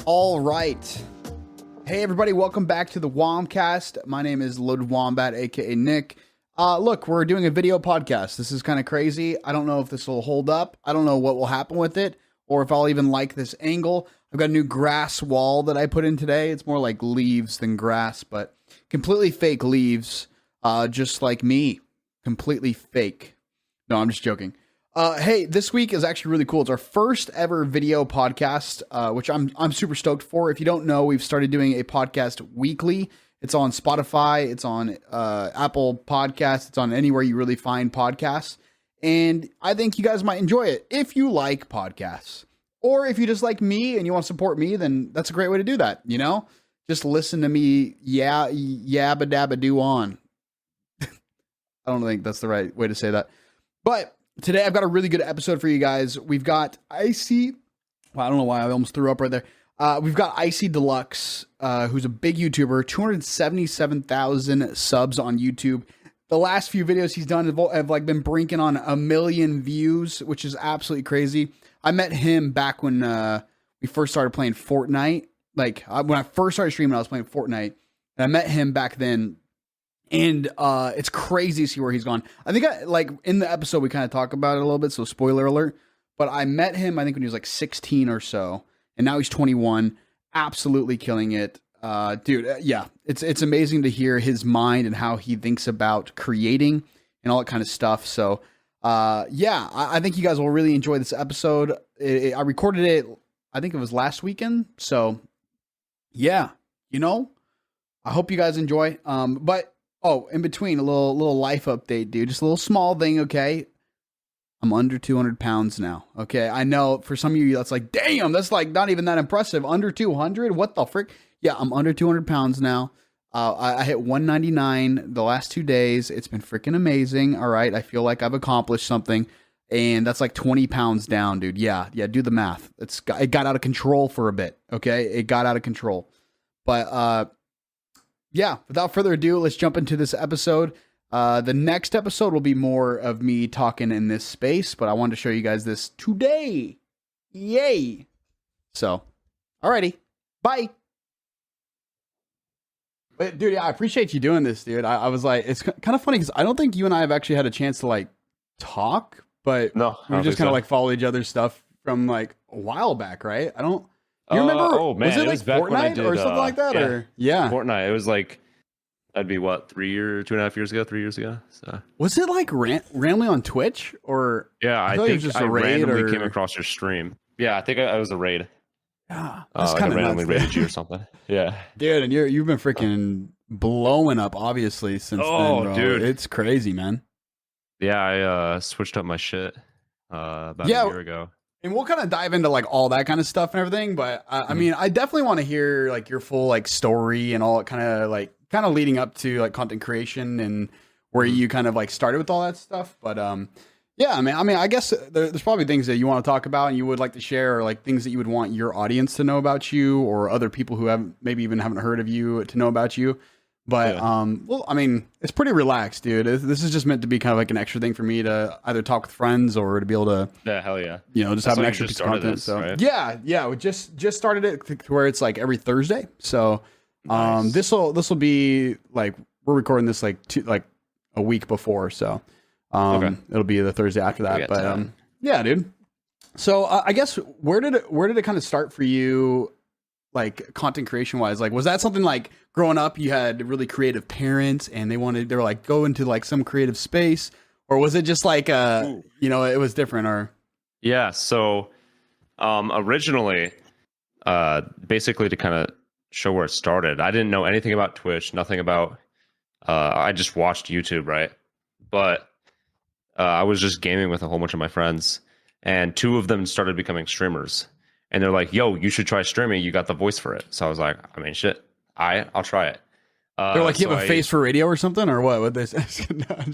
All right. Hey, everybody. Welcome back to the Womcast. My name is Loadedwombat, a.k.a. Nick. Look, we're doing a video podcast. This is kind of crazy. I don't know if this will hold up. I don't know what will happen with it or if I'll even like this angle. I've got a new grass wall that I put in today. It's more like leaves than grass, but completely fake leaves, just like me. Completely fake. No, I'm just joking. Hey, this week is actually really cool. It's our first ever video podcast, which I'm super stoked for. If you don't know, we've started doing a podcast weekly. It's on Spotify, it's on Apple Podcasts, it's on anywhere you really find podcasts. And I think you guys might enjoy it if you like podcasts. Or if you just like me and you want to support me, then that's a great way to do that, you know? Just listen to me yabba dabba do on. I don't think that's the right way to say that. But today I've got a really good episode for you guys. We've got Icy. Well, I don't know why I almost threw up right there. We've got Icydeluxe, who's a big YouTuber, 277,000 subs on YouTube. The last few videos he's done have like been brinking on 1 million views, which is absolutely crazy. I met him back when we first started playing Fortnite. Like when I first started streaming, I was playing Fortnite, and I met him back then. And it's crazy to see where he's gone. I think like in the episode we kind of talk about it a little bit, so spoiler alert. But I met him, I think when he was like 16 or so, and now he's 21, absolutely killing it. Dude, yeah, it's amazing to hear his mind and how he thinks about creating and all that kind of stuff. So yeah, I think you guys will really enjoy this episode. I recorded it, I think it was last weekend. So yeah, you know, I hope you guys enjoy. But oh, in between, a little life update, dude. Just a little small thing, okay? I'm under 200 pounds now, okay? I know for some of you, that's like, damn, that's like not even that impressive. Under 200? What the frick? Yeah, I'm under 200 pounds now. I hit 199 the last 2 days. It's been freaking amazing, all right? I feel like I've accomplished something, and that's like 20 pounds down, dude. Yeah, do the math. It got out of control for a bit, okay? It got out of control. But, yeah, without further ado, let's jump into this episode. The next episode will be more of me talking in this space, but I wanted to show you guys this today. Yay! So, alrighty, bye. But dude, yeah, I appreciate you doing this, dude. I was like, it's kind of funny because I don't think you and I have actually had a chance to like talk, but no, we just kind of like follow each other's stuff from like a while back, right? I don't. You remember? Oh man, was it like Fortnite or something like that? Yeah, or yeah, Fortnite. It was like that'd be what 2.5 years ago, 3 years ago. So was it like randomly on Twitch or? Yeah, I think think it was just I a raid randomly came across your stream. Yeah, I think I was a raid. Yeah, that's like kind I of randomly raided you or something. Yeah, dude, and you've been freaking blowing up obviously since then, bro. Dude, it's crazy, man. Yeah, I switched up my shit about a year ago. And we'll kind of dive into like all that kind of stuff and everything, but I mean, I definitely want to hear like your full like story and all that kind of leading up to like content creation and where you kind of like started with all that stuff. But yeah, I mean, I guess there's probably things that you want to talk about and you would like to share, or like things that you would want your audience to know about you, or other people who have maybe even haven't heard of you to know about you. But, well, I mean, it's pretty relaxed, dude. This is just meant to be kind of like an extra thing for me to either talk with friends or to be able to, hell yeah, you know, just have an extra piece of content. This, so right? yeah, we just started it to where it's like every Thursday. So, nice. this will be like, we're recording this like a week before. So, it'll be the Thursday after that. But, yeah, dude. So I guess where did it kind of start for you? Like content creation wise, like was that something like growing up you had really creative parents and they were like go into like some creative space, or was it just like you know, it was different? Or yeah, so originally basically to kind of show where it started, I didn't know anything about Twitch, nothing about I just watched YouTube, right? But I was just gaming with a whole bunch of my friends, and 2 of them started becoming streamers. And they're like, yo, you should try streaming. You got the voice for it. So I was like, I mean, shit, I'll try it. They're like, you have a face for radio or something, or what? What they say?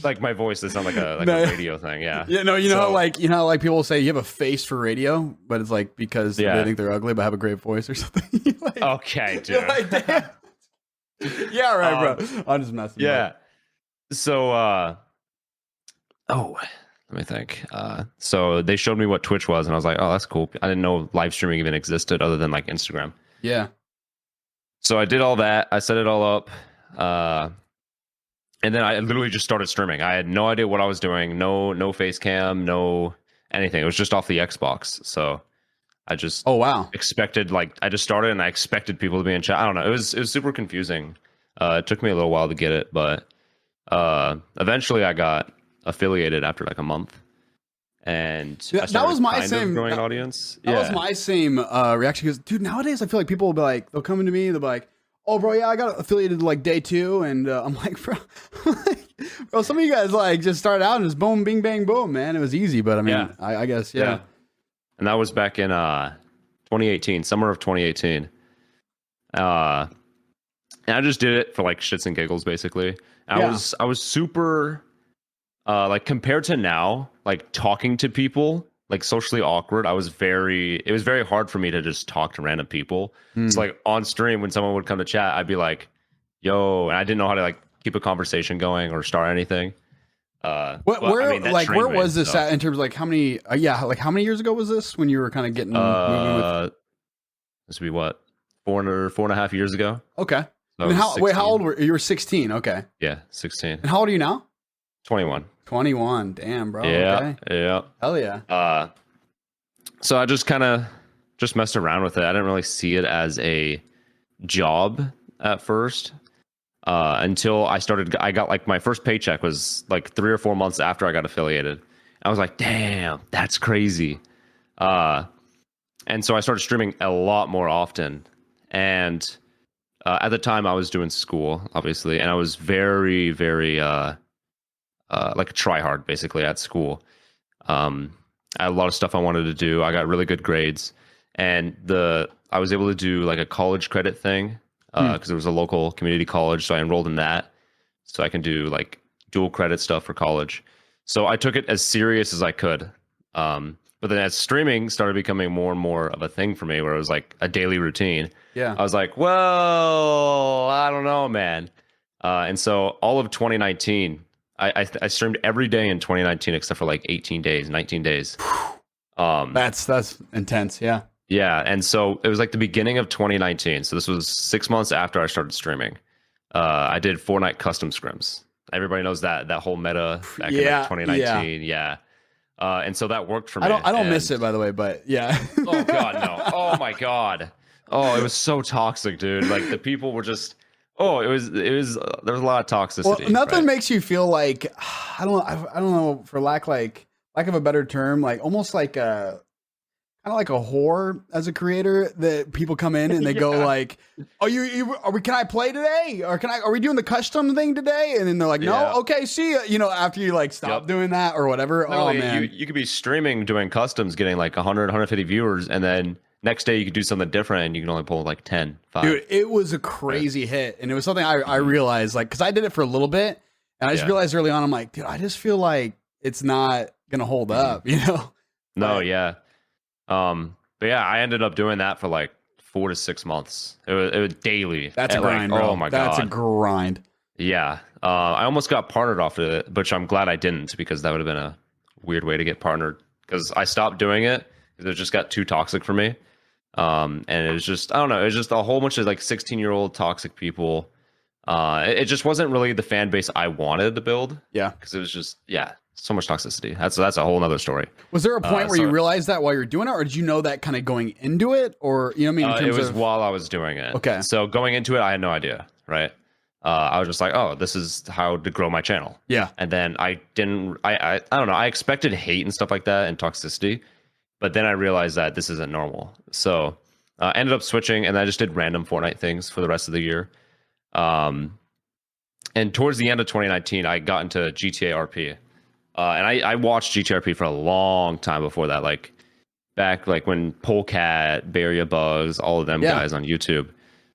Like my voice is not like a a radio thing. Yeah. Yeah. No, you know how like people will say you have a face for radio, but it's like because they think they're ugly but have a great voice or something. Like, okay, dude. Like, damn. Yeah, right, bro. I'm just messing. Yeah. So let me think. So they showed me what Twitch was, and I was like, oh, that's cool. I didn't know live streaming even existed other than like Instagram. Yeah. So I did all that. I set it all up. And then I literally just started streaming. I had no idea what I was doing. No face cam, no anything. It was just off the Xbox. So I just Oh, wow. expected, like, I just started and I expected people to be in chat. I don't know. It was super confusing. It took me a little while to get it, but eventually I got affiliated after like a month. And that was my same growing an audience. That was my same reaction, because dude, nowadays I feel like people will be like, they'll come into me, they'll be like, oh bro, yeah, I got affiliated like day 2, and I'm like, bro, bro, some of you guys like just started out and just boom, bing, bang, boom, man. It was easy, but I mean, I guess, yeah. And that was back in 2018, summer of 2018. And I just did it for like shits and giggles, basically. And I was super like, compared to now, like talking to people, like socially awkward. It was very hard for me to just talk to random people. It's like on stream when someone would come to chat, I'd be like, yo, and I didn't know how to like keep a conversation going or start anything. Where was this at in terms of like how many like how many years ago was this when you were kind of getting moving with? This would be what, 4.5 years ago. Okay. So how old were you? You were 16. Okay. Yeah, 16. And how old are you now? 21. 21. Damn, bro. Yeah. Okay. Yeah. Hell yeah. So I just kind of just messed around with it. I didn't really see it as a job at first. Until I got like my first paycheck was like 3 or 4 months after I got affiliated. I was like, damn, that's crazy. And so I started streaming a lot more often. And at the time I was doing school, obviously, and I was very, very like a tryhard basically at school. I had a lot of stuff I wanted to do. I got really good grades, and I was able to do like a college credit thing. Because there was a local community college, so I enrolled in that, so I can do like dual credit stuff for college. So I took it as serious as I could. But then as streaming started becoming more and more of a thing for me, where it was like a daily routine, I was like, well, I don't know, man. And so all of 2019, I streamed every day in 2019 except for like 18 days, 19 days. That's intense, yeah. Yeah, and so it was like the beginning of 2019. So this was 6 months after I started streaming. I did Fortnite custom scrims. Everybody knows that whole meta back in like 2019. Yeah. And so that worked for me. I don't miss it, by the way, but yeah. Oh god, no. Oh my god. Oh, it was so toxic, dude. Like the people were just. Oh, it was. There was a lot of toxicity. Well, nothing makes you feel like I don't know, for lack of a better term, like almost like a. Kind of like a whore as a creator, that people come in and they go like, "Oh, can I play today? Or are we doing the custom thing today?" And then they're like, "No, okay, see ya." You know, after you like stop doing that or whatever. Literally, man, you could be streaming doing customs, getting like 100, 150 viewers, and then next day you could do something different and you can only pull like 10, 5. Dude, it was a crazy hit, and it was something I realized, like, because I did it for a little bit, and I just realized early on, I'm like, dude, I just feel like it's not gonna hold up, you know? No, yeah. But yeah, I ended up doing that for like 4 to 6 months. It was daily. That's a grind, bro. Oh my god, that's a grind. Yeah. I almost got partnered off of it, which I'm glad I didn't, because that would have been a weird way to get partnered. Because I stopped doing it because it just got too toxic for me. And it was just, I don't know, it was just a whole bunch of like 16-year-old toxic people. It just wasn't really the fan base I wanted to build. Yeah. Because it was just, so much toxicity. That's a whole nother story. Was there a point where you realized that while you're doing it, or did you know that kind of going into it, or you know what I mean? It was while I was doing it. Okay. So going into it, I had no idea, right? I was just like, oh, this is how to grow my channel. Yeah. And then I don't know. I expected hate and stuff like that and toxicity, but then I realized that this isn't normal. So I ended up switching, and I just did random Fortnite things for the rest of the year. And towards the end of 2019, I got into GTA RP. And I watched GTRP for a long time before that, like back like when Polecat, Barrier Bugs, all of them guys on YouTube,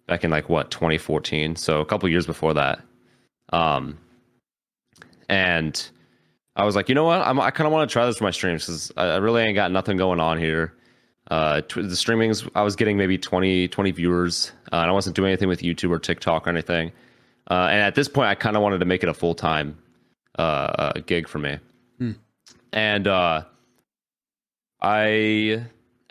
back in like 2014. So a couple years before that. And I was like, you know what? I kind of want to try this for my streams, because I really ain't got nothing going on here. The streamings, I was getting maybe 20 viewers, and I wasn't doing anything with YouTube or TikTok or anything. And at this point, I kind of wanted to make it a full-time gig for me. And I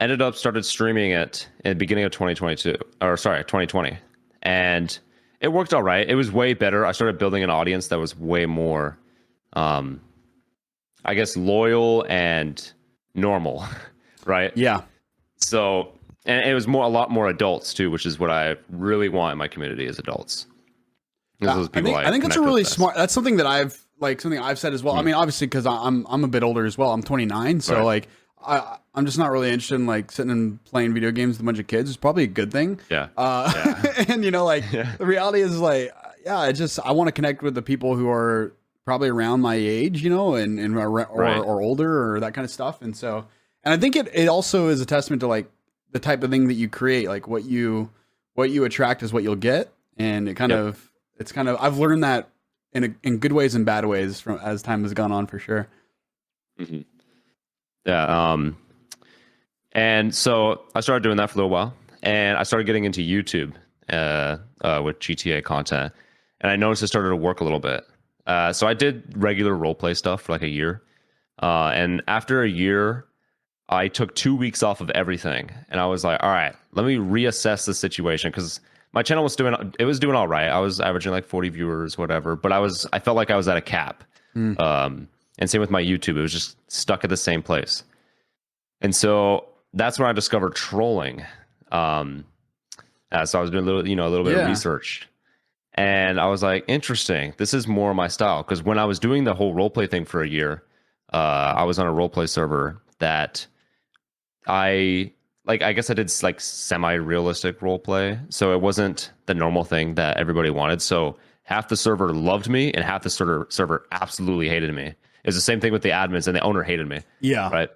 ended up started streaming it in the beginning of 2020, and it worked all right. It was way better. I started building an audience that was way more, I guess, loyal and normal, right? Yeah. So, and it was a lot more adults too, which is what I really want in my community is adults. I think that's a really smart. That's something that I've said as well. I mean, obviously, because I'm a bit older as well. I'm 29, so like I'm just not really interested in like sitting and playing video games with a bunch of kids. It's probably a good thing. Yeah. And the reality is like, I want to connect with the people who are probably around my age, or older or that kind of stuff. And so, and I think it also is a testament to like the type of thing that you create, like what you attract is what you'll get. And it kind of, I've learned that in good ways and bad ways as time has gone on for sure. Mm-hmm. Yeah. And so I started doing that for a little while, and I started getting into YouTube with GTA content, and I noticed it started to work a little bit. So I did regular roleplay stuff for like a year, and after a year, I took 2 weeks off of everything, and I was like, all right, let me reassess the situation, because my channel was doing all right. I was averaging like 40 viewers, whatever, but I felt like I was at a cap. And same with my YouTube. It was just stuck at the same place. And so that's when I discovered trolling. So I was doing a little bit of research, and I was like, interesting. This is more my style. Because when I was doing the whole roleplay thing for a year, I was on a roleplay server that I guess I did like semi-realistic roleplay. So it wasn't the normal thing that everybody wanted. So half the server loved me and half the server absolutely hated me. It was the same thing with the admins, and the owner hated me. Yeah. Right.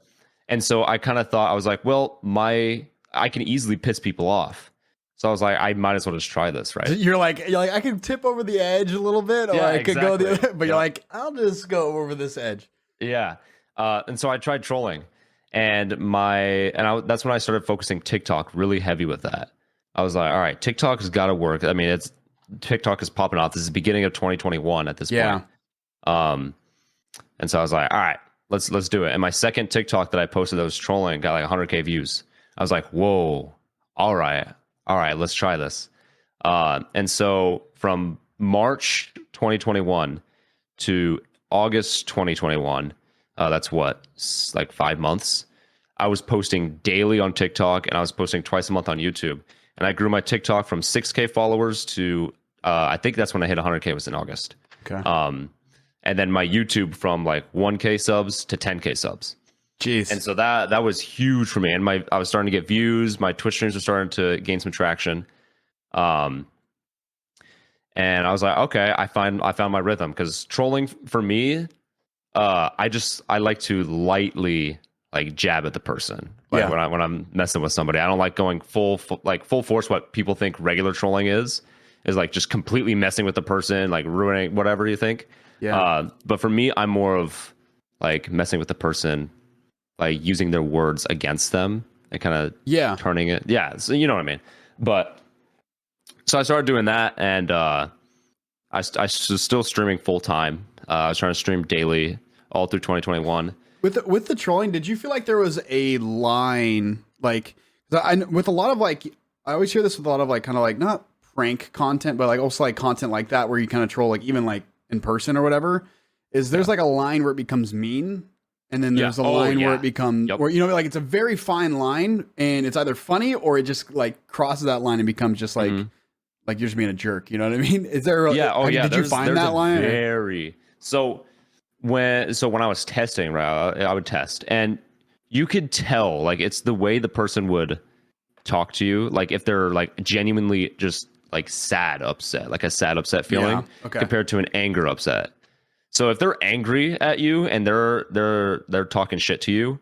And so I kind of thought, I was like, well, I can easily piss people off. So I was like, I might as well just try this, right? You're like, I can tip over the edge a little bit, or I could go the other, but you're like, I'll just go over this edge. Yeah. And so I tried trolling. And that's when I started focusing TikTok really heavy with that. I was like, all right, TikTok has got to work. I mean, TikTok is popping off. This is the beginning of 2021 at this point. And so I was like, all right, let's do it. And my second TikTok that I posted that was trolling got like 100K views. I was like, whoa, all right, let's try this. And so from March 2021 to August 2021, that's like 5 months. I was posting daily on TikTok, and I was posting twice a month on YouTube. And I grew my TikTok from 6K followers to, I think that's when I hit 100K was in August. Okay. And then my YouTube from like 1K subs to 10K subs. Jeez. And so that was huge for me. And I was starting to get views. My Twitch streams were starting to gain some traction. And I was like, okay, I found my rhythm, because trolling for me, I like to lightly like jab at the person. Like when I'm messing with somebody, I don't like going full force. What people think regular trolling is like just completely messing with the person, like ruining whatever you think. Yeah. But for me, I'm more of like messing with the person, like using their words against them and kind of turning it. Yeah. So you know what I mean? But so I started doing that, and I was still streaming full time. I was trying to stream daily all through 2021. With the trolling, did you feel like there was a line, like, with a lot of like, I always hear this with a lot of like kind of like not prank content, but like also like content like that where you kind of troll like even like in person or whatever, is there's like a line where it becomes mean, and then there's a line where it becomes, or like it's a very fine line, and it's either funny or it just like crosses that line and becomes just like like you're just being a jerk. You know what I mean? Is there? Did you find that line? So when I was testing, right, I would test, and you could tell like it's the way the person would talk to you, like if they're like genuinely just like upset, like a sad upset feeling compared to an anger upset. So if they're angry at you and they're talking shit to you,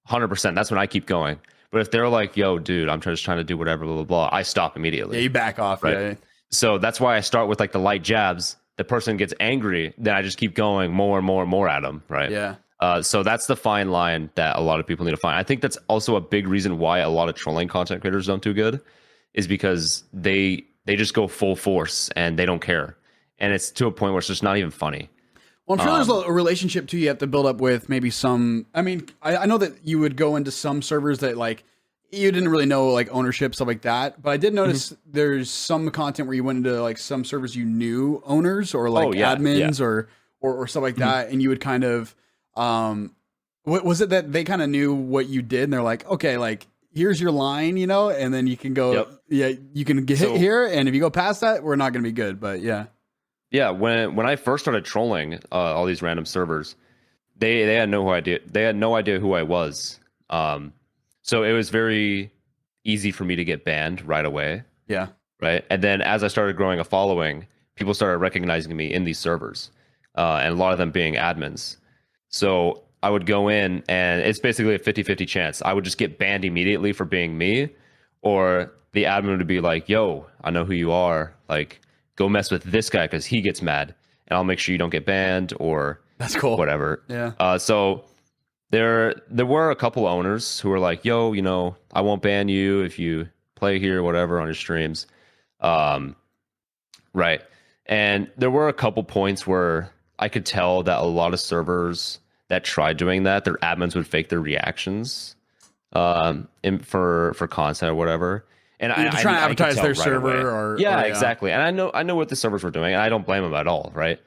100%, that's when I keep going. But if they're like, yo, dude, I'm just trying to do whatever, blah, blah, blah, I stop immediately. Yeah, you back off, right? Yeah. So that's why I start with like the light jabs. The person gets angry, then I just keep going more and more and more at them, right? Yeah. So that's the fine line that a lot of people need to find. I think that's also a big reason why a lot of trolling content creators don't do good, is because they just go full force and they don't care. And it's to a point where it's just not even funny. Well, I'm sure there's a relationship too you have to build up with maybe some. I mean, I know that you would go into some servers that like you didn't really know like ownership, stuff like that. But I did notice there's some content where you went into like some servers you knew owners or like admins or stuff like that, and you would kind of what was it that they kind of knew what you did, and they're like, okay, like here's your line, you know, and then you can go, you can get hit here, and if you go past that, we're not going to be good. But yeah, when I first started trolling all these random servers, they had no idea. They had no idea who I was. So it was very easy for me to get banned right away. Yeah. Right. And then as I started growing a following, people started recognizing me in these servers, and a lot of them being admins. So I would go in, and it's basically a 50-50 chance. I would just get banned immediately for being me, or the admin would be like, yo, I know who you are. Like, go mess with this guy because he gets mad, and I'll make sure you don't get banned, or that's cool. Whatever. Yeah. So there were a couple owners who were like, yo, you know, I won't ban you if you play here, whatever, on your streams. Right. And there were a couple points where I could tell that a lot of servers that tried doing that, their admins would fake their reactions for content or whatever. And I trying to advertise their server or exactly. And I know what the servers were doing, and I don't blame them at all, right?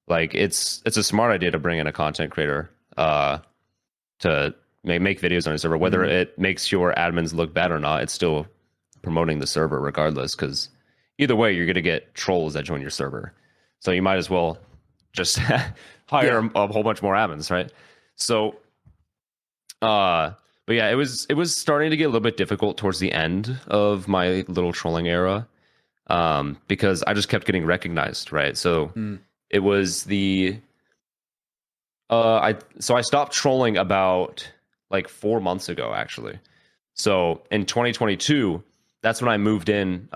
Like it's a smart idea to bring in a content creator to make videos on a server, whether it makes your admins look bad or not. It's still promoting the server regardless, because either way you're going to get trolls that join your server, so you might as well just hire a whole bunch more admins, right? So but yeah, it was starting to get a little bit difficult towards the end of my little trolling era, because I just kept getting recognized, right? So it was I stopped trolling about like 4 months ago, actually. So in 2022, that's when I moved in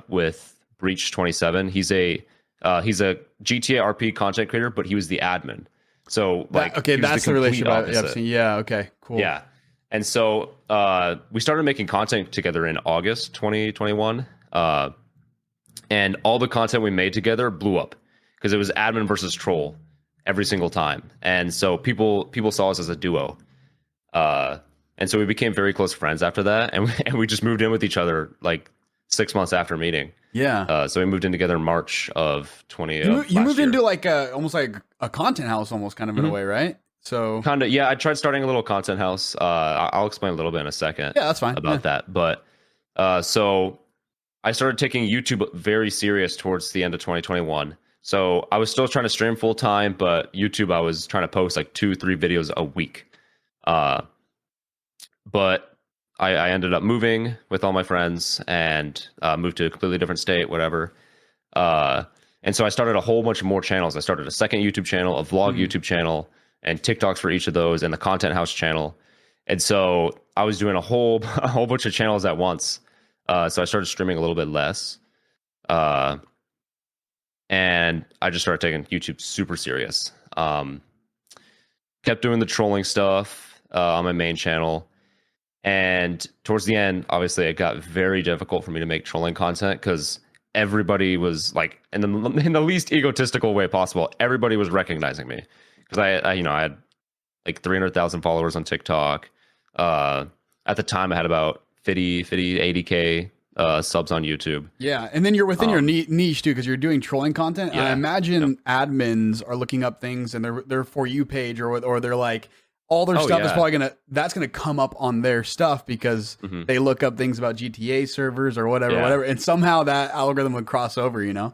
with Breach 27. He's a GTA RP content creator, but he was the admin. So like, that's the relationship I've seen. Yeah. Okay. Cool. Yeah. And so we started making content together in August 2021, and all the content we made together blew up because it was admin versus troll every single time. And so people saw us as a duo. And so we became very close friends after that. And we just moved in with each other like 6 months after meeting. Yeah. So we moved in together in March of 20. You moved into like almost like a content house, almost kind of in a way, right? So kind of, yeah. I tried starting a little content house. I'll explain a little bit in a second. Yeah, that's fine. About that. But so I started taking YouTube very serious towards the end of 2021. So I was still trying to stream full time, but YouTube, I was trying to post like 2-3 videos a week. But I ended up moving with all my friends and moved to a completely different state, whatever. And so I started a whole bunch of more channels. I started a second YouTube channel, a vlog YouTube channel, and TikToks for each of those, and the Content House channel. And so I was doing a whole bunch of channels at once. So I started streaming a little bit less. And I just started taking YouTube super serious. Kept doing the trolling stuff on my main channel. And towards the end, obviously, it got very difficult for me to make trolling content because everybody was like, in the least egotistical way possible, everybody was recognizing me. Because I had like 300,000 followers on TikTok. At the time, I had about 80K subs on YouTube. Yeah, and then you're within your niche too, because you're doing trolling content. Yeah. I imagine admins are looking up things and their For You page or they're like, all their stuff is probably that's gonna come up on their stuff because they look up things about GTA servers or whatever, and somehow that algorithm would cross over, you know?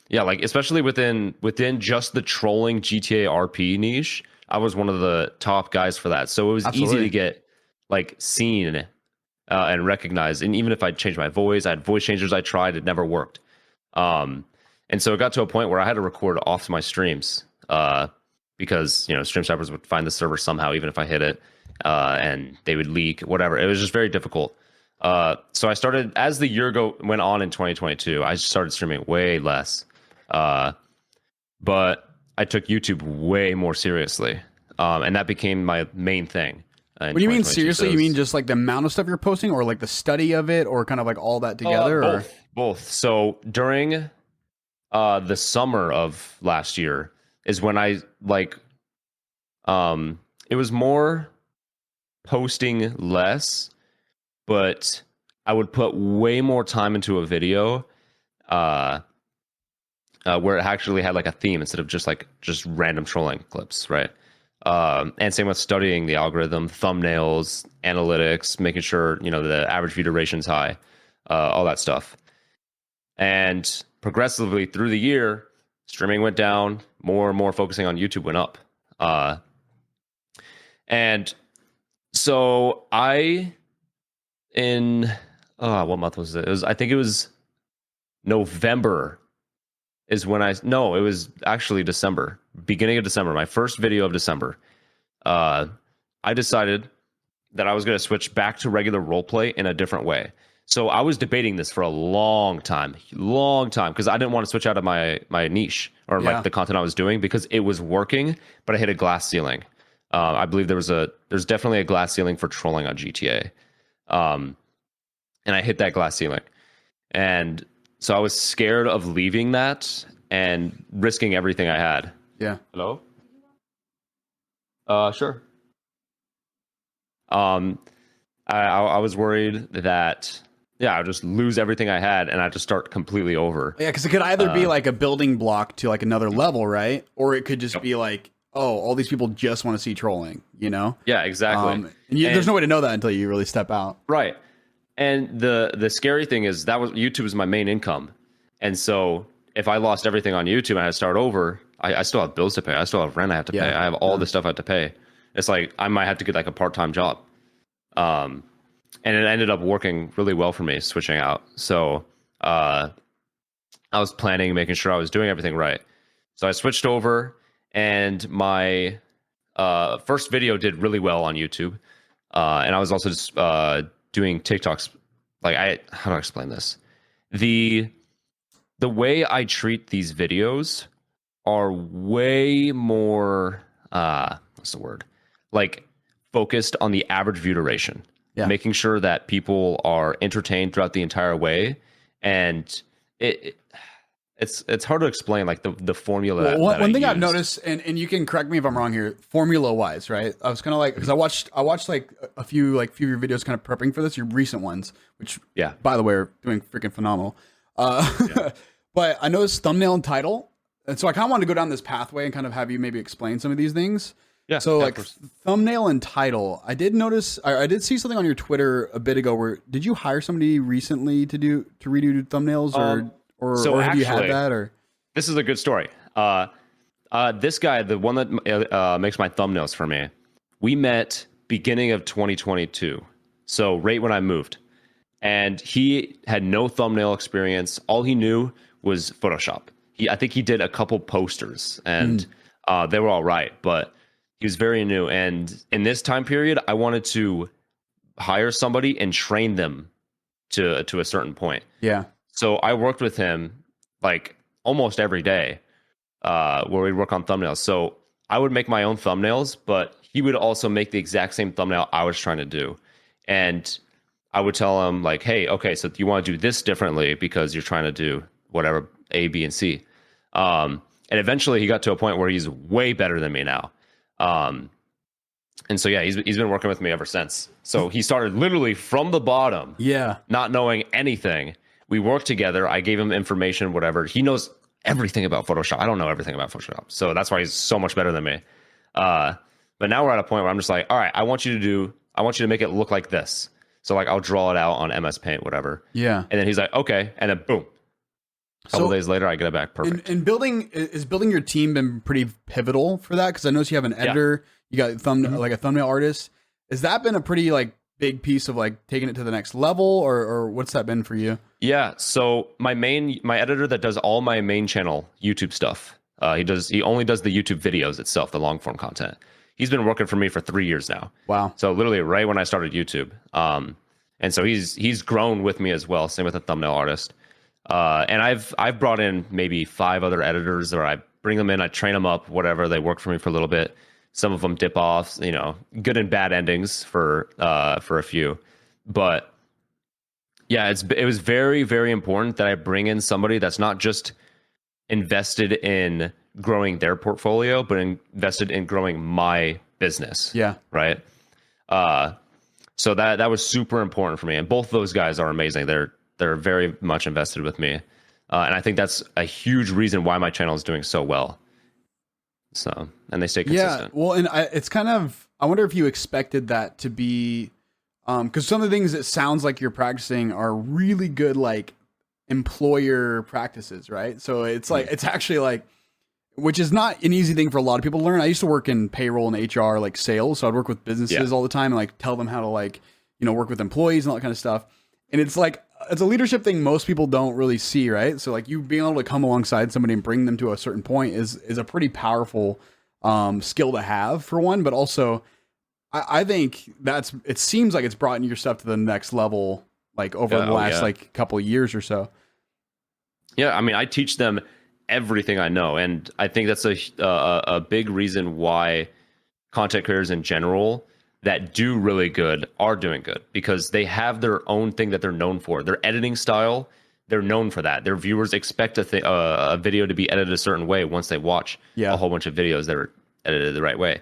Yeah, like especially within just the trolling GTA RP niche, I was one of the top guys for that. So it was easy to get like seen and recognized. And even if I changed my voice, I had voice changers I tried, it never worked. And so it got to a point where I had to record off my streams because stream snipers would find the server somehow, even if I hit it, and they would leak, whatever. It was just very difficult. So I started, as the year went on in 2022, I started streaming way less. But I took YouTube way more seriously. And that became my main thing. What do you mean seriously? You mean just like the amount of stuff you're posting, or like the study of it, or kind of like all that together? Both. So during the summer of last year is when I it was more posting less but I would put way more time into a video where it actually had like a theme instead of just random trolling clips, right? And same with studying the algorithm, thumbnails, analytics, making sure the average view duration is high, all that stuff. And progressively through the year, streaming went down, more and more focusing on YouTube went up. And so what month was it? I think it was November is when it was actually December, beginning of December, my first video of December. I decided that I was going to switch back to regular roleplay in a different way. So I was debating this for a long time, because I didn't want to switch out of my niche or like the content I was doing because it was working, but I hit a glass ceiling. I believe there's definitely a glass ceiling for trolling on GTA. And I hit that glass ceiling. And so I was scared of leaving that and risking everything I had. Yeah. Hello? Sure. I was worried that I'd just lose everything I had and I'd just start completely over. Yeah, because it could either be like a building block to like another level, right? Or it could just be like, oh, all these people just want to see trolling, Yeah, exactly. And there's no way to know that until you really step out. Right. And the scary thing is YouTube was my main income. And so if I lost everything on YouTube and I had to start over, I still have bills to pay. I still have rent I have to pay. I have all the stuff I have to pay. It's like I might have to get like a part-time job. And it ended up working really well for me switching out. So I was planning, making sure I was doing everything right. So I switched over and my first video did really well on YouTube. And I was also just doing TikToks. How do I explain this? The way I treat these videos are way more, what's the word? Like focused on the average view duration. Yeah. Making sure that people are entertained throughout the entire way. And it's hard to explain like the formula. Well, one thing I've noticed, and you can correct me if I'm wrong here, formula wise, right? I was kind of like, because I watched like a few of your videos kind of prepping for this, your recent ones, which by the way are doing freaking phenomenal. But I noticed thumbnail and title, and so I kind of wanted to go down this pathway and kind of have you maybe explain some of these things. Yeah. So like thumbnail and title, I did notice, I did see something on your Twitter a bit ago where did you hire somebody recently to redo thumbnails or have you had that? Or this is a good story. This guy, the one that makes my thumbnails for me, we met beginning of 2022. So right when I moved, and he had no thumbnail experience. All he knew was Photoshop. I think he did a couple posters and they were all right, but he was very new. And in this time period, I wanted to hire somebody and train them to a certain point. Yeah. So I worked with him like almost every day where we'd work on thumbnails. So I would make my own thumbnails, but he would also make the exact same thumbnail I was trying to do. And I would tell him like, hey, okay, so you want to do this differently because you're trying to do whatever A, B, and C. And eventually he got to a point where he's way better than me now. And so, yeah, he's been working with me ever since. So he started literally from the bottom, not knowing anything. We worked together. I gave him information, whatever. He knows everything about Photoshop. I don't know everything about Photoshop. So that's why he's so much better than me. But now we're at a point where I'm just like, all right, I want you to make it look like this. So like I'll draw it out on MS Paint, whatever. Yeah. And then he's like, okay. And then boom. A couple days later, I get it back perfect. And building your team been pretty pivotal for that? Because I noticed you have an editor, you got like a thumbnail artist. Has that been a pretty like big piece of like taking it to the next level, or what's that been for you? Yeah. So my editor that does all my main channel YouTube stuff. He only does the YouTube videos itself, the long form content. He's been working for me for 3 years now. Wow. So literally right when I started YouTube. And so he's grown with me as well. Same with the thumbnail artist. And I've brought in maybe 5 other editors, or I bring them in, I train them up, whatever. They work for me for a little bit. Some of them dip off, good and bad endings for a few. But yeah, it was very, very important that I bring in somebody that's not just invested in growing their portfolio, but invested in growing my business. Yeah. Right. So that was super important for me. And both of those guys are amazing. They're very much invested with me. And I think that's a huge reason why my channel is doing so well. So, and they stay consistent. Yeah, well, and it's kind of, I wonder if you expected that to be, because some of the things it sounds like you're practicing are really good, like employer practices, right? So it's like, it's actually like, which is not an easy thing for a lot of people to learn. I used to work in payroll and HR, like sales. So I'd work with businesses all the time and like tell them how to like, work with employees and all that kind of stuff. And it's like, it's a leadership thing most people don't really see, right? So like you being able to come alongside somebody and bring them to a certain point is a pretty powerful skill to have, for one, but also I think it seems like it's brought your stuff to the next level, like over the last like couple of years or so. Yeah, I mean, I teach them everything I know, and I think that's a big reason why content creators in general that do really good are doing good, because they have their own thing that they're known for. Their editing style, they're known for that. Their viewers expect a video to be edited a certain way once they watch a whole bunch of videos that are edited the right way.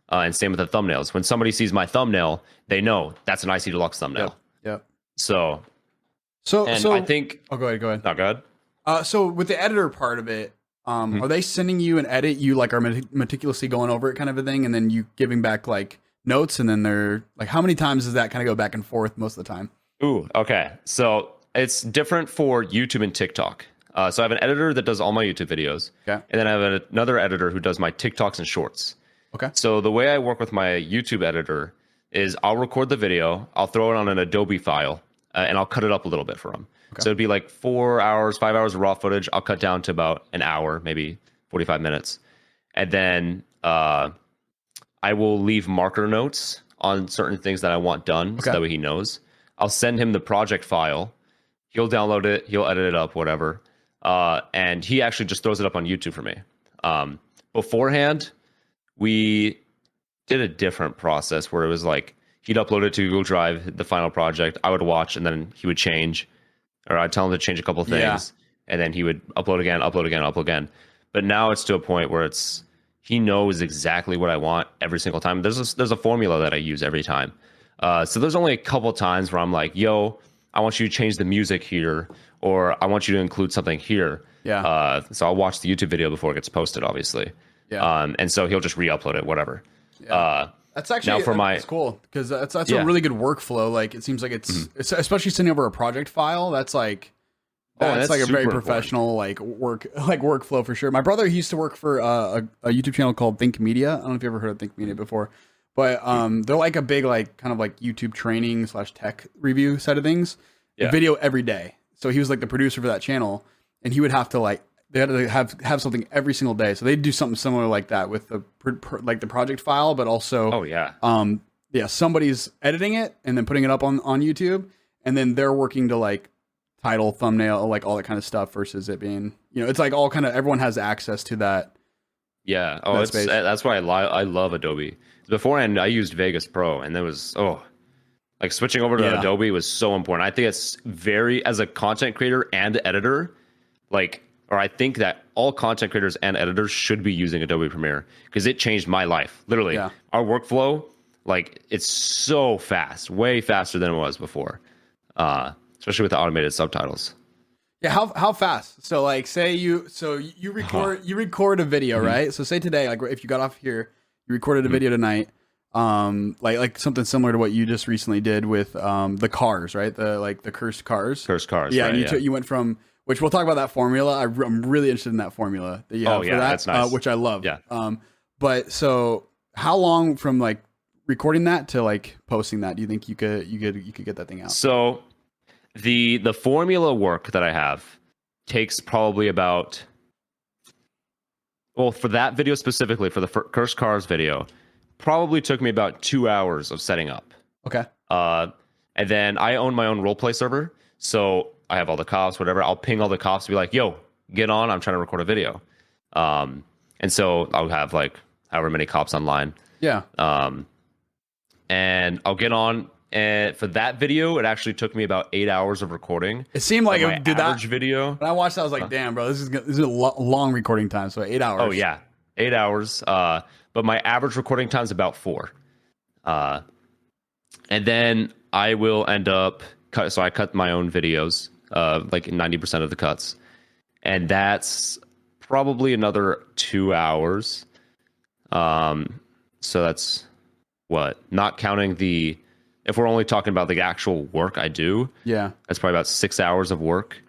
And same with the thumbnails. When somebody sees my thumbnail, they know that's an Icydeluxe thumbnail. Yep. So I think. Oh, go ahead. No, go ahead. So with the editor part of it, are they sending you an edit? You like are meticulously going over it, kind of a thing, and then you giving back like notes, and then they're like, how many times does that kind of go back and forth most of the time? Ooh, okay. So it's different for YouTube and TikTok. So I have an editor that does all my YouTube videos. Okay. And then I have another editor who does my TikToks and shorts. Okay. So the way I work with my YouTube editor is I'll record the video, I'll throw it on an Adobe file, and I'll cut it up a little bit for them. Okay. So it'd be like 4 hours, 5 hours of raw footage. I'll cut down to about an hour, maybe 45 minutes. And then I will leave marker notes on certain things that I want done, so that way he knows. I'll send him the project file. He'll download it. He'll edit it up, whatever. And he actually just throws it up on YouTube for me. Beforehand, we did a different process where it was like he'd upload it to Google Drive, the final project. I would watch, and then he would change, or I'd tell him to change a couple things, and then he would upload again. But now it's to a point where he knows exactly what I want every single time. There's a formula that I use every time. So there's only a couple times where I'm like, yo, I want you to change the music here, or I want you to include something here. Yeah. So I'll watch the YouTube video before it gets posted, obviously. Yeah. And so he'll just re-upload it, whatever. Yeah. That's actually that's cool, because that's a really good workflow. Like it seems like it's especially sending over a project file. That's like that's like a very professional workflow for sure. My brother, he used to work for a YouTube channel called Think Media. I don't know if you ever heard of Think Media before, but they're like a big like kind of like YouTube training / tech review side of things. Video every day. So he was like the producer for that channel, and he would have to they had to have something every single day. So they'd do something similar like that with the like the project file, but also somebody's editing it and then putting it up on YouTube, and then they're working to like title, thumbnail, like all that kind of stuff, versus it being, it's like all kind of, everyone has access to that. Yeah. Oh, that's why I love Adobe. Beforehand, I used Vegas Pro, and there was, like switching over to Adobe was so important. I think it's as a content creator and editor, I think that all content creators and editors should be using Adobe Premiere, because it changed my life. Literally, our workflow, it's so fast, way faster than it was before. Especially with the automated subtitles. Yeah, how fast? So say you record a video, right? So say today, like if you got off here, you recorded a video tonight, like something similar to what you just recently did with the cars, right? The cursed cars. Cursed cars. Yeah, right, and you went from, which we'll talk about that formula. I'm really interested in that formula that you have for that, that's nice. Which I love. Yeah. But so how long from like recording that to like posting that do you think you could get that thing out? So the formula work that I have takes probably about, for that video specifically, for the Cursed Cars video, probably took me about 2 hours of setting up. Okay. And then I own my own roleplay server, so I have all the cops, whatever. I'll ping all the cops to be like, yo, get on, I'm trying to record a video. And so I'll have like however many cops online. Yeah. And I'll get on. And for that video, it actually took me about 8 hours of recording. It seemed like it did that video. When I watched that, I was like, "Damn, bro, this is a long recording time." So 8 hours. Oh yeah, 8 hours. But my average recording time is about 4. And then I will end up so I cut my own videos, like 90% of the cuts. And that's probably another 2 hours. So that's what, not counting if we're only talking about the actual work I do, that's probably about 6 hours of work.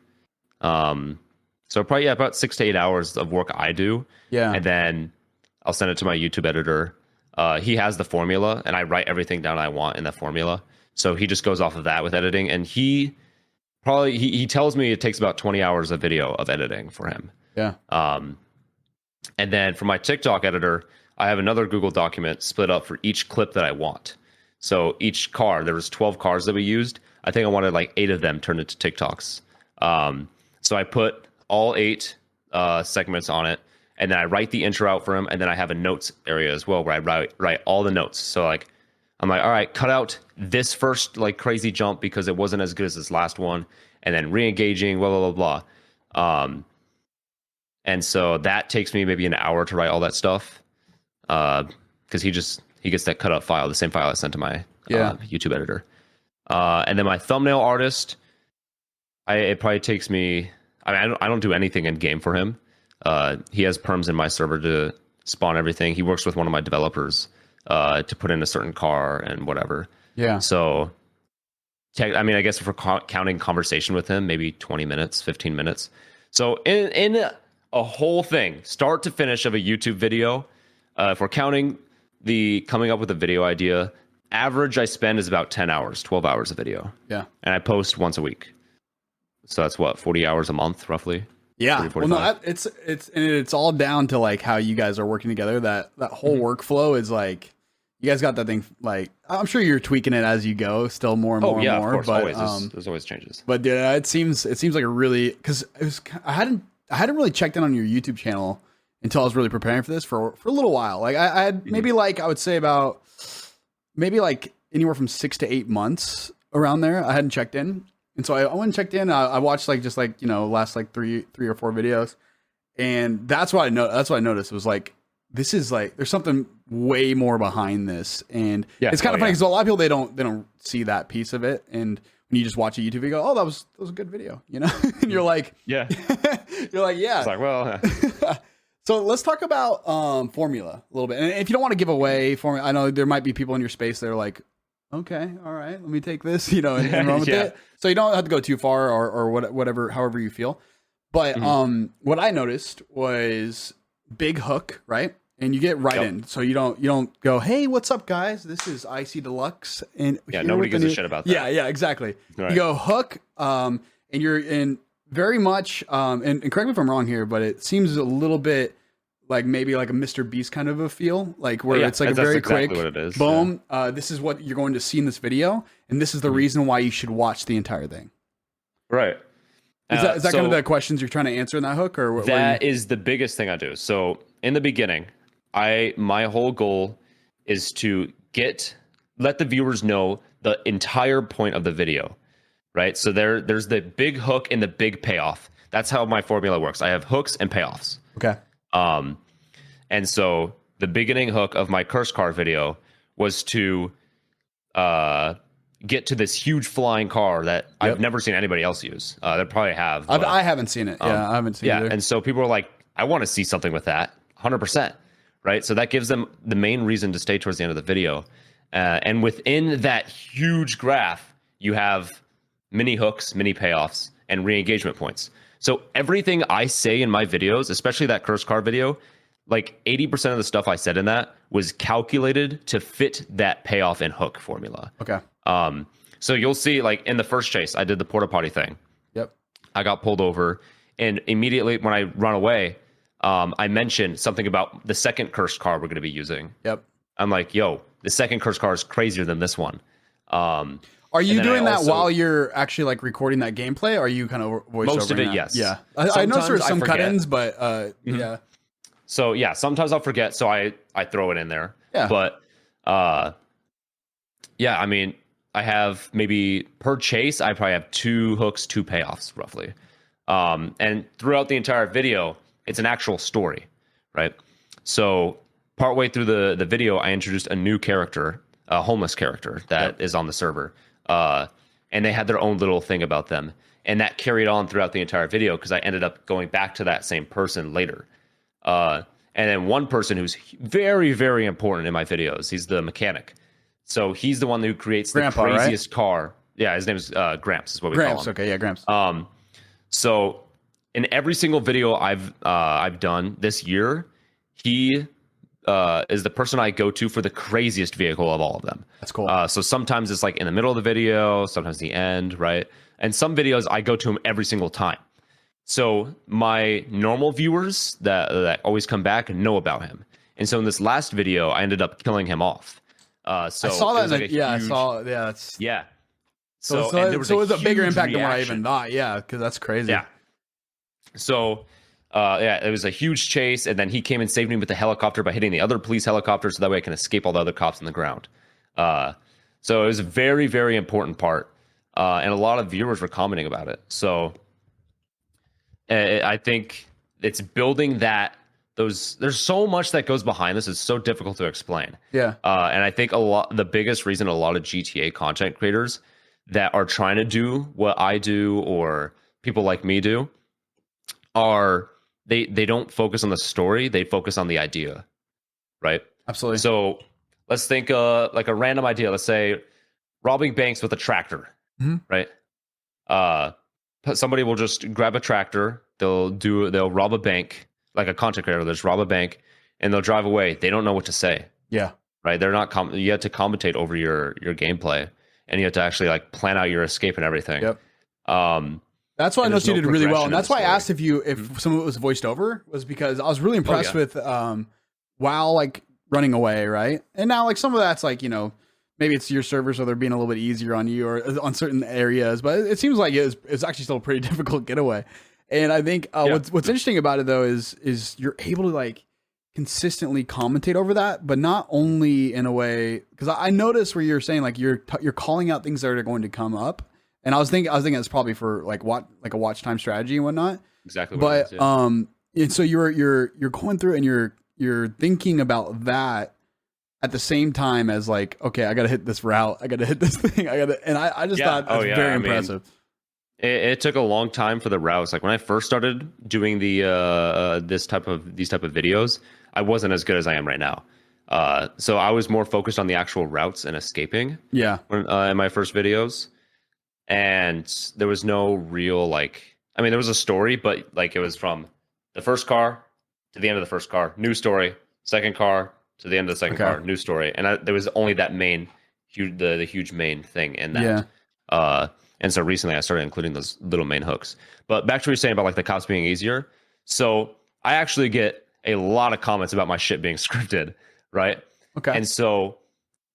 So probably about 6 to 8 hours of work I do. Yeah. And then I'll send it to my YouTube editor. He has the formula, and I write everything down I want in the formula. So he just goes off of that with editing, and he tells me it takes about 20 hours of video of editing for him. Yeah. And then for my TikTok editor, I have another Google document split up for each clip that I want. So each car, there was 12 cars that we used. I think I wanted like 8 of them turned into TikToks. So I put all 8 segments on it, and then I write the intro out for him, and then I have a notes area as well where I write all the notes. So like, I'm like, all right, cut out this first like crazy jump because it wasn't as good as this last one, and then re-engaging, blah, blah, blah, blah. And so that takes me maybe an hour to write all that stuff. Because he gets that cut up file, the same file I sent to my YouTube editor. And then my thumbnail artist, it probably takes me, I mean, I don't do anything in game for him. He has perms in my server to spawn everything. He works with one of my developers to put in a certain car and whatever. Yeah. So, I mean, I guess if we're counting conversation with him, maybe 20 minutes, 15 minutes. So in a whole thing, start to finish of a YouTube video, if we're counting the coming up with a video idea, average I spend is about 10 hours, 12 hours of video. Yeah. And I post once a week. So that's what, 40 hours a month, roughly? Yeah. 40, well, no, it's all down to like how you guys are working together. That whole workflow is like, you guys got that thing, like, I'm sure you're tweaking it as you go, still more and more and more. Of course, but always. There's always changes. But yeah, it seems like a really, because I hadn't really checked in on your YouTube channel until I was really preparing for this for a little while. Like I had maybe like, I would say about maybe like anywhere from 6 to 8 months around there. I hadn't checked in. And so I went and checked in. I watched like, just like, last like three or four videos. And that's what I know. That's what I noticed. It was like, this is like, there's something way more behind this. And it's kind of funny because a lot of people, they don't see that piece of it. And when you just watch a YouTube video, oh, that was a good video, and you're like, yeah, you're like, yeah. It's like, well, so let's talk about formula a little bit. And if you don't want to give away formula, I know there might be people in your space that are like, okay, all right, let me take this, and run with it. So you don't have to go too far or whatever, however you feel. But what I noticed was big hook, right? And you get right in. So you don't go, hey, what's up, guys? This is Icydeluxe. And nobody gives a shit about that. Yeah, exactly. Right. You go hook, and you're in very much, and correct me if I'm wrong here, but it seems a little bit like maybe like a Mr. Beast kind of a feel, like where it's like a very quick, what it is. Boom. Yeah. This is what you're going to see in this video, and this is the reason why you should watch the entire thing. Right. Is that kind of the questions you're trying to answer in that hook, or that is the biggest thing I do. So in the beginning, my whole goal is to let the viewers know the entire point of the video, right? So there's the big hook and the big payoff. That's how my formula works. I have hooks and payoffs. Okay. And so the beginning hook of my curse car video was to get to this huge flying car that I've never seen anybody else use. They probably have. I haven't seen it. Yeah, I haven't seen it. Yeah, and so people are like, I want to see something with that, 100%. Right? So that gives them the main reason to stay towards the end of the video. And within that huge graph, you have mini hooks, mini payoffs, and re-engagement points. So everything I say in my videos, especially that curse car video, like 80% of the stuff I said in that was calculated to fit that payoff and hook formula. Okay. So you'll see, like in the first chase, I did the porta potty thing. Yep. I got pulled over, and immediately when I run away, I mentioned something about the second cursed car we're going to be using. Yep. I'm like, yo, the second cursed car is crazier than this one. Are you doing that while you're actually like recording that gameplay? Or are you kind of voice most of it? that? Yeah. I know there's some cut-ins, but yeah. So yeah, sometimes I'll forget, so I throw it in there. Yeah. But yeah, I mean, I have maybe per chase, I probably have 2 hooks, 2 payoffs, roughly. And throughout the entire video, it's an actual story, right? So partway through the video, I introduced a new character a homeless character that is on the server. And they had their own little thing about them. And that carried on throughout the entire video because I ended up going back to that same person later. And then one person who's very, very important in my videos, he's the mechanic. So he's the one who creates Grandpa, the craziest car. Yeah, his name is Gramps, is what we call him. Gramps, okay, yeah, Gramps. So in every single video I've done this year, he is the person I go to for the craziest vehicle of all of them. That's cool. So sometimes it's like in the middle of the video, sometimes the end, right? And some videos I go to him every single time. So my normal viewers that always come back know about him. And so in this last video, I ended up killing him off. So I saw that. I saw. Yeah, that's Yeah. So it was a bigger impact than what I even thought. Yeah, because that's crazy. Yeah. So, it was a huge chase, and then he came and saved me with the helicopter by hitting the other police helicopter, so that way I can escape all the other cops on the ground. So it was a very, very important part, and a lot of viewers were commenting about it. So I think it's building that. There's so much that goes behind this. It's so difficult to explain. Yeah. And I think the biggest reason a lot of GTA content creators that are trying to do what I do or people like me do are they don't focus on the story, they focus on the idea, right? Absolutely. So let's think like a random idea. Let's say robbing banks with a tractor, right? Somebody will just grab a tractor, they'll rob a bank, like a content creator, they'll just rob a bank and they'll drive away. They don't know what to say. Yeah. Right? They're not you have to commentate over your gameplay. And you have to actually like plan out your escape and everything. Yep. That's why I noticed you did really well, and that's why I asked if some of it was voiced over, was because I was really impressed with while like running away, right? And now like some of that's like, you know, maybe it's your server, so they're being a little bit easier on you or on certain areas, but it seems like it's actually still a pretty difficult getaway. And I think what's interesting about it though is you're able to like consistently commentate over that, but not only in a way, because I noticed where you're saying like you're calling out things that are going to come up, and I was thinking it's probably for like a watch time strategy and whatnot. Exactly. But and so you're going through and you're thinking about that at the same time as like, okay, I got to hit this route, I got to hit this thing, and I just thought that's very impressive. It took a long time for the routes. Like when I first started doing these type of videos, I wasn't as good as I am right now. So I was more focused on the actual routes and escaping. Yeah. In my first videos, and there was no real there was a story, but like it was from the first car to the end of the first car, new story, second car to the end of the second car, new story, and there was only that main, the huge main thing in that. Yeah. And so recently I started including those little main hooks. But back to what you're saying about like the cops being easier. So I actually get a lot of comments about my shit being scripted, right? Okay. And so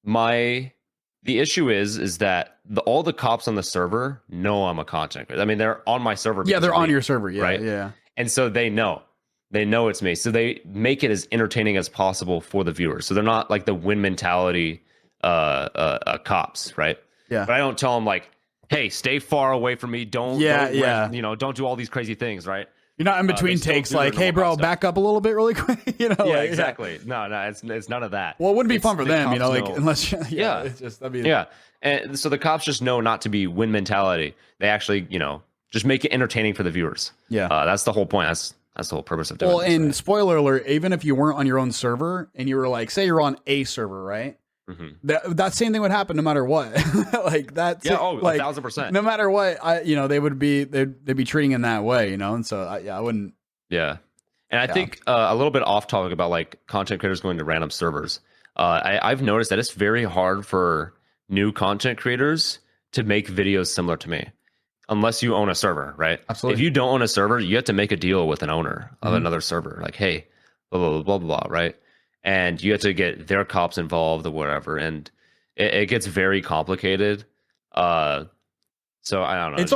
the issue is that all the cops on the server know I'm a content creator. I mean, they're on my server. Yeah, they're on your server. Yeah, right? Yeah. And so they know it's me. So they make it as entertaining as possible for the viewers. So they're not like the win mentality cops, right? Yeah. But I don't tell them like, hey, stay far away from me. Don't don't do all these crazy things, right? You're not in between takes like, hey, bro, back up a little bit really quick. You know? Yeah, exactly. No, it's none of that. Well, it wouldn't be fun for them, you know, like unless it's just and so the cops just know not to be win mentality. They actually, you know, just make it entertaining for the viewers. Yeah, that's the whole point. That's the whole purpose of doing it. Well, and spoiler alert, even if you weren't on your own server and you were like, say you're on a server, right? Mm-hmm. That same thing would happen no matter what. Like that's like 1,000%. No matter what, they'd be treating in that way, you know. And so I wouldn't. Yeah, and I think a little bit off topic about like content creators going to random servers. I've noticed that it's very hard for new content creators to make videos similar to me, unless you own a server, right? Absolutely. If you don't own a server, you have to make a deal with an owner of another server. Like, hey, blah blah blah blah blah, right? And you have to get their cops involved or whatever, and it gets very complicated. So I don't know. It's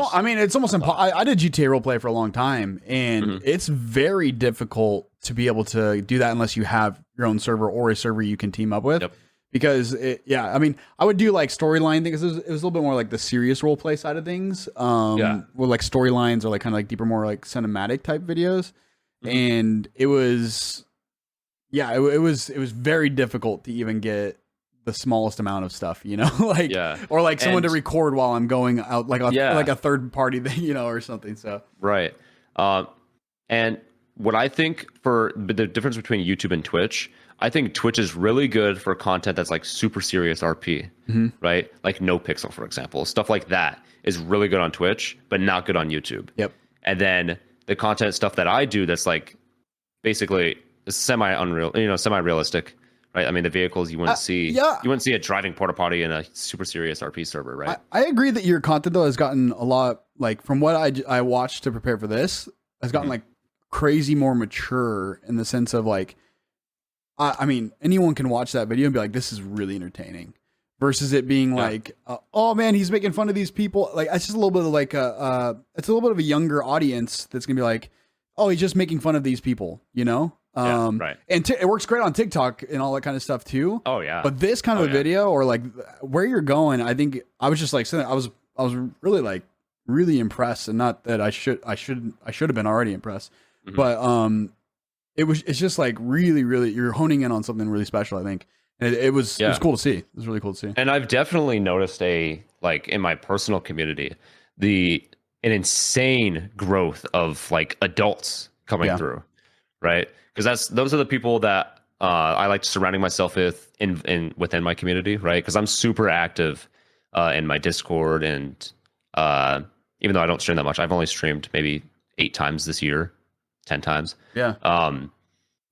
almost impossible. I did GTA roleplay for a long time, and it's very difficult to be able to do that unless you have your own server or a server you can team up with. Yep. Because I would do like storyline things. It was a little bit more like the serious roleplay side of things. Where like storylines or like kind of like deeper, more like cinematic type videos, and it was. Yeah, it was very difficult to even get the smallest amount of stuff, you know, like, Yeah. or like someone to record while I'm going out, like like a third party thing, you know, or something. So right. And what I think for the difference between YouTube and Twitch, I think Twitch is really good for content that's like super serious RP, right? Like No Pixel, for example. Stuff like that is really good on Twitch, but not good on YouTube. Yep. And then the content stuff that I do that's like basically semi-realistic, right? I mean, the vehicles you wouldn't see. Yeah. You wouldn't see a driving porta potty in a super serious RP server, right? I agree that your content though has gotten a lot, like from what I watched to prepare for this, has gotten like crazy more mature in the sense of like, I mean, anyone can watch that video and be like, this is really entertaining, versus it being like, oh man, he's making fun of these people. Like, it's just a little bit of like it's a little bit of a younger audience that's gonna be like, oh, he's just making fun of these people, you know? Right. And it works great on TikTok and all that kind of stuff too. Oh yeah. But this kind of a video, or like where you're going, I think I was just like saying, I was really like really impressed, and not that I should have been already impressed, but it's just like really you're honing in on something really special, I think. And it was cool to see. It was really cool to see. And I've definitely noticed like in my personal community, an insane growth of like adults coming through, right? Because those are the people that I like surrounding myself with within my community, right? Because I'm super active in my Discord, and even though I don't stream that much, I've only streamed maybe 8 times this year, 10 times. Yeah.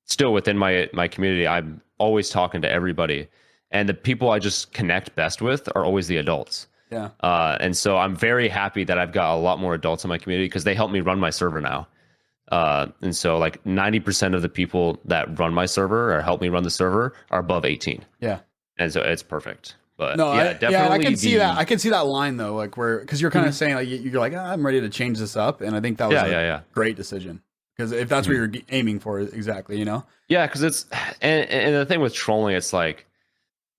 Still within my community, I'm always talking to everybody, and the people I just connect best with are always the adults. Yeah. And so I'm very happy that I've got a lot more adults in my community, because they help me run my server now. And so like 90% of the people that run my server or help me run the server are above 18. Yeah. And so it's perfect. But no, definitely. I can see that. I can see that line though, like because you're kind of saying like you're like, I'm ready to change this up, and I think that was a great decision, because if that's what you're aiming for, exactly, you know. Yeah, because it's and the thing with trolling, it's like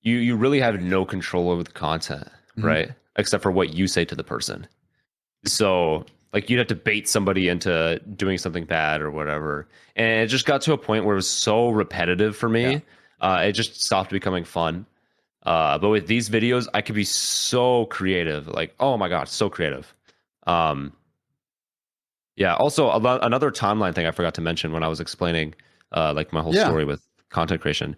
you really have no control over the content, right? Except for what you say to the person. So like you'd have to bait somebody into doing something bad or whatever, and it just got to a point where it was so repetitive for me. It just stopped becoming fun. But with these videos, I could be so creative. Like, oh my god, so creative. Also another timeline thing I forgot to mention when I was explaining like my whole story with content creation.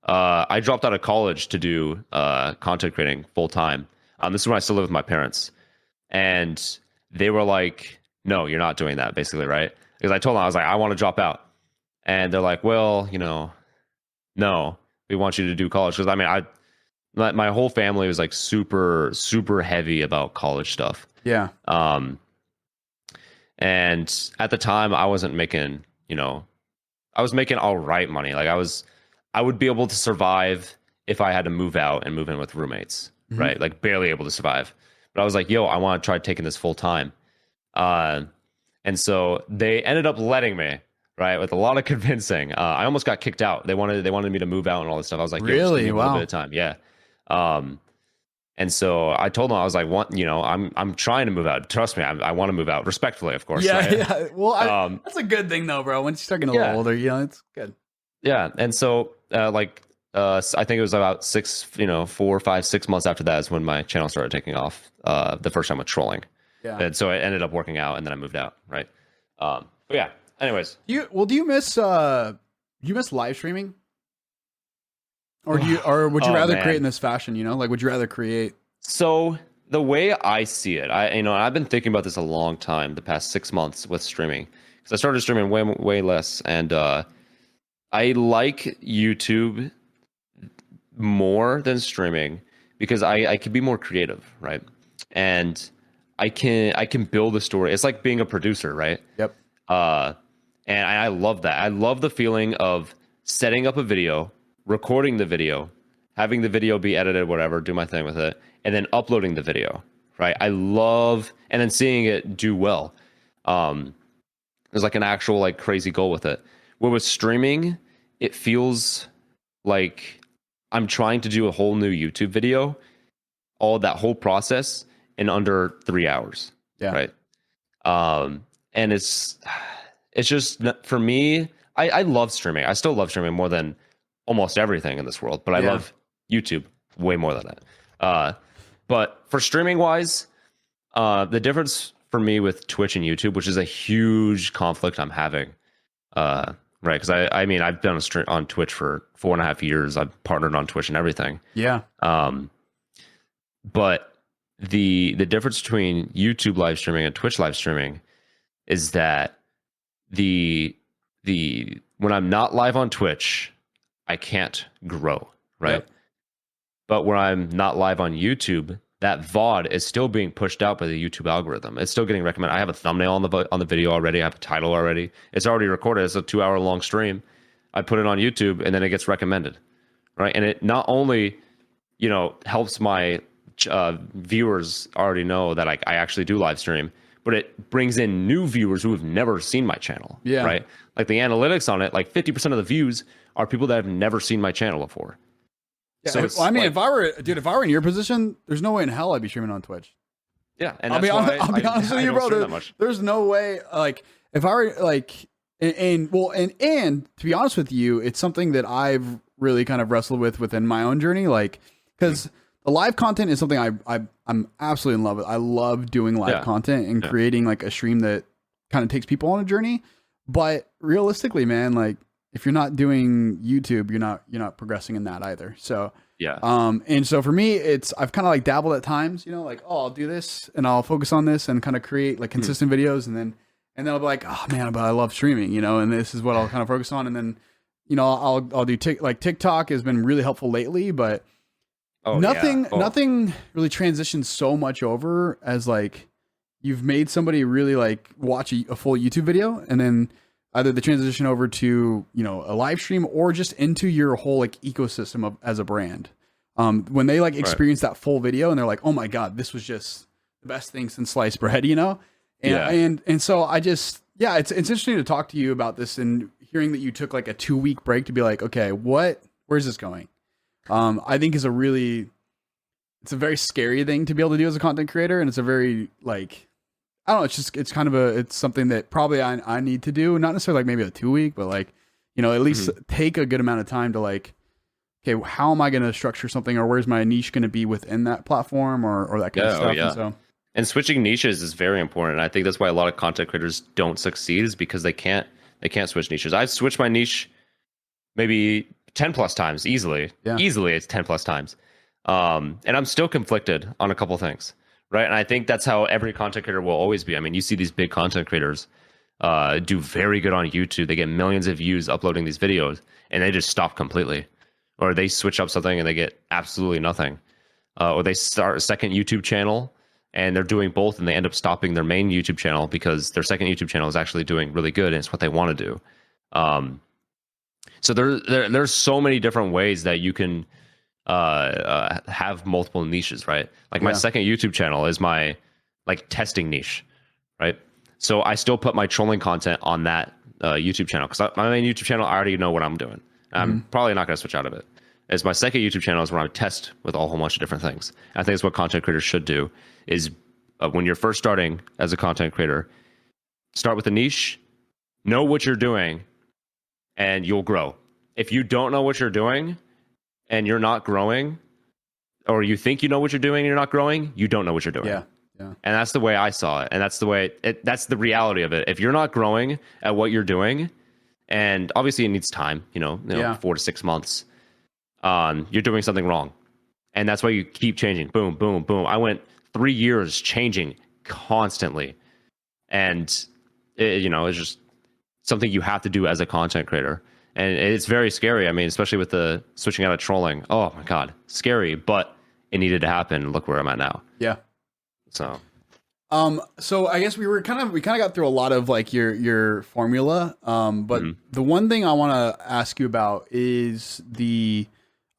I dropped out of college to do content creating full time. This is when I still live with my parents, and they were like, no, you're not doing that, basically, right? Because I told them, I was like, I want to drop out. And they're like, well, you know, no, we want you to do college. Because I mean, my whole family was like super, super heavy about college stuff. Yeah. And at the time I wasn't making, I was making all right money. Like I would be able to survive if I had to move out and move in with roommates, right? Like barely able to survive. But I was like, yo, I want to try taking this full time. And so they ended up letting me, right? With a lot of convincing. I almost got kicked out. They wanted me to move out and all this stuff. I was like, really? Wow. A little bit of time. Yeah. And so I told them, I was like, I'm trying to move out. Trust me, I want to move out respectfully, of course. Yeah. Right? Yeah. Well, that's a good thing though, bro. Once you start getting a little older, it's good. Yeah. And so I think it was about 4, 5, 6 months after that is when my channel started taking off. The first time with trolling. Yeah. And so it ended up working out, and then I moved out. Right. But yeah. Anyways. Do you miss live streaming? Or would you rather create in this fashion? Like, would you rather create? So the way I see it, I've been thinking about this a long time, the past 6 months with streaming, because I started streaming way less, and I like YouTube more than streaming because I can be more creative, right? And I can build a story. It's like being a producer, right? Yep. And I love that. I love the feeling of setting up a video, recording the video, having the video be edited, whatever, do my thing with it, and then uploading the video, right? And then seeing it do well. There's like an actual like crazy goal with it. Where with streaming, it feels like I'm trying to do a whole new YouTube video, all that whole process in under 3 hours. Yeah. Right. And it's just, for me, I love streaming. I still love streaming more than almost everything in this world, but I love YouTube way more than that. But for streaming wise, the difference for me with Twitch and YouTube, which is a huge conflict I'm having, right? Because I mean, I've been on Twitch for 4.5 years. I've partnered on Twitch and everything. Yeah. But the difference between YouTube live streaming and Twitch live streaming is that the when I'm not live on Twitch, I can't grow, right? Yep. But when I'm not live on YouTube, that VOD is still being pushed out by the YouTube algorithm. It's still getting recommended. I have a thumbnail on the video already. I have a title already. It's already recorded. It's a 2-hour long stream. I put it on YouTube and then it gets recommended, right? And it not only, helps my viewers already know that I actually do live stream, but it brings in new viewers who have never seen my channel, right? Like the analytics on it, like 50% of the views are people that have never seen my channel before. Yeah, so if I were in your position, there's no way in hell I'd be streaming on Twitch. Yeah, and I'll be honest with you, bro. There's no way. Like, if I were like, and to be honest with you, it's something that I've really kind of wrestled with within my own journey. Like, because the live content is something I'm absolutely in love with. I love doing live content and creating like a stream that kind of takes people on a journey. But realistically, man, like, if you're not doing YouTube, you're not progressing in that either. So and so for me, I've kind of like dabbled at times, like, oh, I'll do this and I'll focus on this and kind of create like consistent videos, and then I'll be like, oh man, but I love streaming, and this is what I'll kind of focus on, and then I'll do TikTok has been really helpful lately, but nothing really transitions so much over as like you've made somebody really like watch a full YouTube video, and then either the transition over to, a live stream or just into your whole like ecosystem as a brand. When they like experience that full video and they're like, oh my God, this was just the best thing since sliced bread, And so I just, it's interesting to talk to you about this and hearing that you took like a 2-week break to be like, okay, where's this going? I think it's a very scary thing to be able to do as a content creator. And it's a very like, I don't know. It's kind of it's something that probably I need to do. Not necessarily like maybe a 2-week, but like, at least take a good amount of time to like, okay, how am I going to structure something, or where's my niche going to be within that platform or that kind of stuff. And switching niches is very important. I think that's why a lot of content creators don't succeed, is because they can't switch niches. I've switched my niche maybe 10 plus times easily. Yeah. Easily, it's 10 plus times. And I'm still conflicted on a couple things. Right. And I think that's how every content creator will always be. I mean, you see these big content creators do very good on YouTube. They get millions of views uploading these videos and they just stop completely. Or they switch up something and they get absolutely nothing. Or they start a second YouTube channel and they're doing both and they end up stopping their main YouTube channel because their second YouTube channel is actually doing really good and it's what they want to do. So there's so many different ways that you can have multiple niches, right? Like my second YouTube channel is my like testing niche, right? So I still put my trolling content on that YouTube channel because my main YouTube channel, I already know what I'm doing. I'm probably not going to switch out of it. As my second YouTube channel is where I test with a whole bunch of different things. I think it's what content creators should do is when you're first starting as a content creator, start with a niche, know what you're doing, and you'll grow. If you don't know what you're doing, and you're not growing, or you think you know what you're doing and you're not growing, you don't know what you're doing. Yeah. And that's the way I saw it. And that's the way that's the reality of it. If you're not growing at what you're doing, and obviously it needs time, 4 to 6 months, you're doing something wrong. And that's why you keep changing. Boom, boom, boom. I went 3 years changing constantly. And it's just something you have to do as a content creator. And it's very scary. I mean, especially with the switching out of trolling. Oh my God, scary, but it needed to happen. Look where I'm at now. Yeah. So I guess we kind of got through a lot of like your formula. But the one thing I want to ask you about is the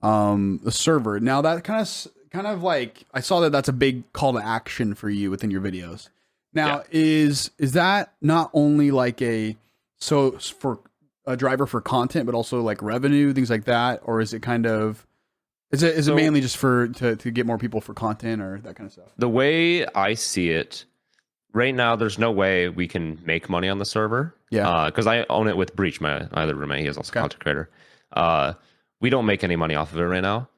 server. Now that kind of like, I saw that that's a big call to action for you within your videos. Now is that not only like for a driver for content, but also like revenue, things like that? Or is it kind of, is it mainly just to get more people for content or that kind of stuff? The way I see it right now, there's no way we can make money on the server. Yeah. Cause I own it with Breach, my other roommate. He is also a content creator. We don't make any money off of it right now.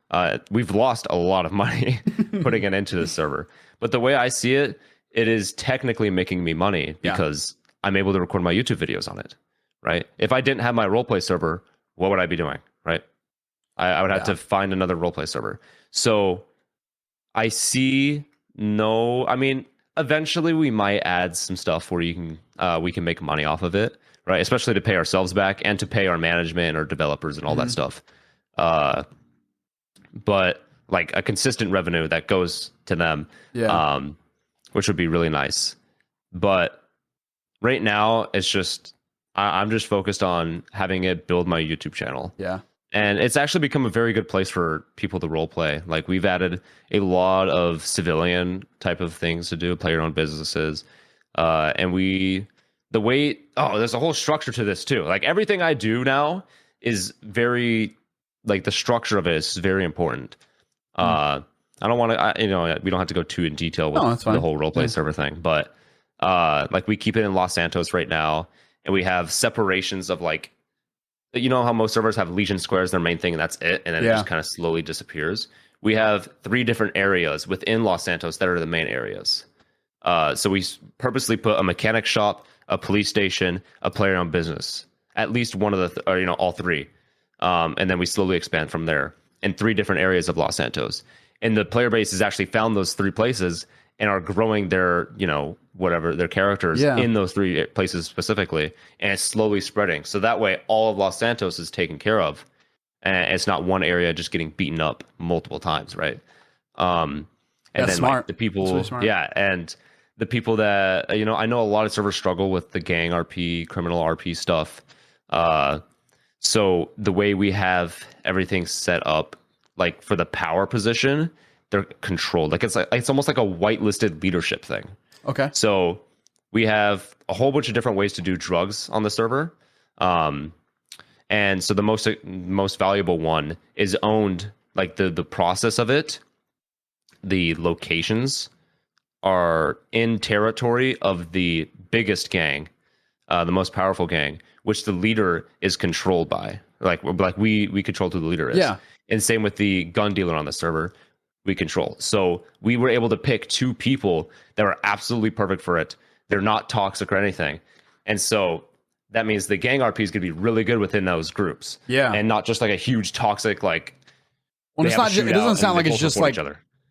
We've lost a lot of money putting it into this server. But the way I see it, it is technically making me money because I'm able to record my YouTube videos on it, right? If I didn't have my roleplay server, what would I be doing, right? I would have to find another roleplay server. So I see I mean, eventually we might add some stuff where we can make money off of it, right? Especially to pay ourselves back and to pay our management or developers and all that stuff. But like a consistent revenue that goes to them, which would be really nice. But right now, it's just I'm just focused on having it build my YouTube channel. Yeah. And it's actually become a very good place for people to role play. Like we've added a lot of civilian type of things to do, play your own businesses. And there's a whole structure to this too. Like everything I do now is very, like the structure of it is very important. I don't want to, we don't have to go too in detail with the whole roleplay server thing, but like we keep it in Los Santos right now, and we have separations of like, you know how most servers have Legion squares, their main thing, and that's it, and then it just kind of slowly disappears. We have 3 different areas within Los Santos that are the main areas. So we purposely put a mechanic shop, a police station, a player-owned business, at least one of the, all 3, and then we slowly expand from there in 3 different areas of Los Santos. And the player base has actually found those 3 places and are growing their, whatever their characters in those 3 places specifically, and it's slowly spreading. So that way, all of Los Santos is taken care of, and it's not one area just getting beaten up multiple times, right? And that's then smart. Like, the people, really and the people that I know a lot of servers struggle with the gang RP, criminal RP stuff. So the way we have everything set up, like for the power position, they're controlled. Like it's almost like a whitelisted leadership thing. Okay. So we have a whole bunch of different ways to do drugs on the server. And so the most valuable one is owned, like the process of it. The locations are in territory of the biggest gang, the most powerful gang, which the leader is controlled by. Like we control who the leader is. Yeah. And same with the gun dealer on the server, we control. So we were able to pick 2 people that were absolutely perfect for it. They're not toxic or anything. And so that means the gang RP is going to be really good within those groups. Yeah. And not just like a huge toxic, like, well, it's not, it doesn't sound like it's just like,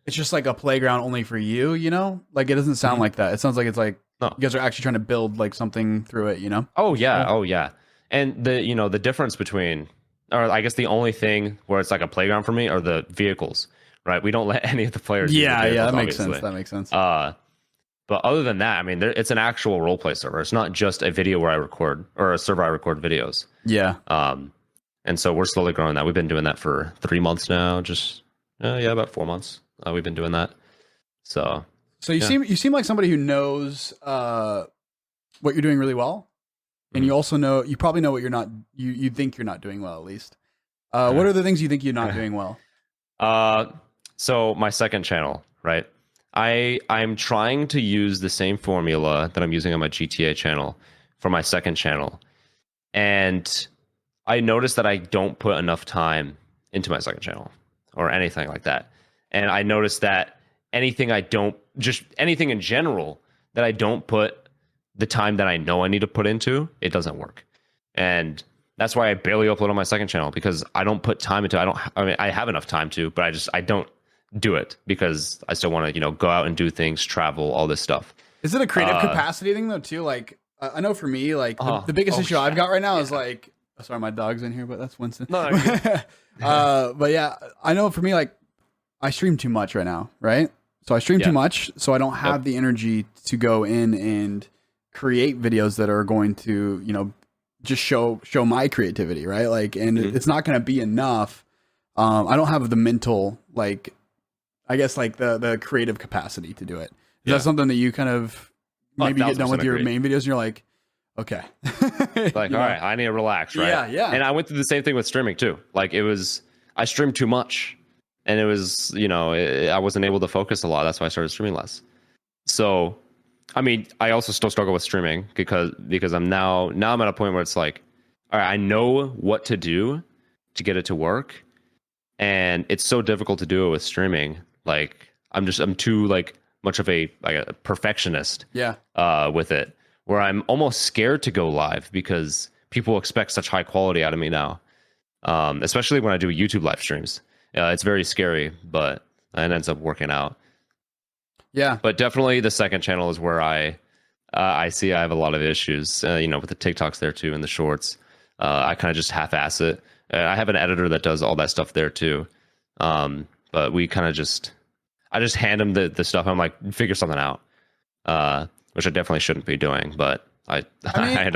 it's just like a playground only for you, like it doesn't sound like that. It sounds like it's like, you guys are actually trying to build like something through it, Oh yeah. Oh yeah. And the difference between, or I guess the only thing where it's like a playground for me are the vehicles, right? We don't let any of the players use the vehicles, that obviously. makes sense. That makes sense. But other than that, I mean, it's an actual roleplay server. It's not just a video where I record, or a server I record videos. Yeah. And so we're slowly growing that. We've been doing that for 3 months now. Just about 4 months. We've been doing that. So you seem like somebody who knows what you're doing really well, and you also know, you probably know what you're not. You think you're not doing well, at least. What are the things you think you're not doing well? So my second channel, right? I'm trying to use the same formula that I'm using on my GTA channel for my second channel. And I noticed that I don't put enough time into my second channel or anything like that. And I noticed that anything in general that I don't put the time that I know I need to put into, it doesn't work. And that's why I barely upload on my second channel, because I don't put time into it. I have enough time to, but I don't do it because I still want to, go out and do things, travel, all this stuff. Is it a creative capacity thing though too? Like, I know for me, like the biggest issue I've got right now is like, sorry, my dog's in here, but that's Winston. No, but yeah, I know for me, like I stream too much right now, right? So I stream too much, so I don't have the energy to go in and create videos that are going to, just show my creativity, right? Like, and it's not going to be enough. I don't have the mental, like, I guess like the creative capacity to do it. Is that something that you kind of maybe get done with your main videos and you're like, okay. Like, all right, I need to relax, right? Yeah. And I went through the same thing with streaming too. Like I streamed too much, and it was, I wasn't able to focus a lot. That's why I started streaming less. So, I mean, I also still struggle with streaming because I'm now I'm at a point where it's like, all right, I know what to do to get it to work. and it's so difficult to do it with streaming. Like I'm too like much of a perfectionist. Yeah. With it, where I'm almost scared to go live because people expect such high quality out of me now. Especially when I do YouTube live streams. It's very scary, but it ends up working out. Yeah. But definitely the second channel is where I see I have a lot of issues, with the TikToks there too and the shorts. I kind of just half-ass it. I have an editor that does all that stuff there too. But we kind of I just hand him the stuff. I'm like, figure something out, which I definitely shouldn't be doing, but I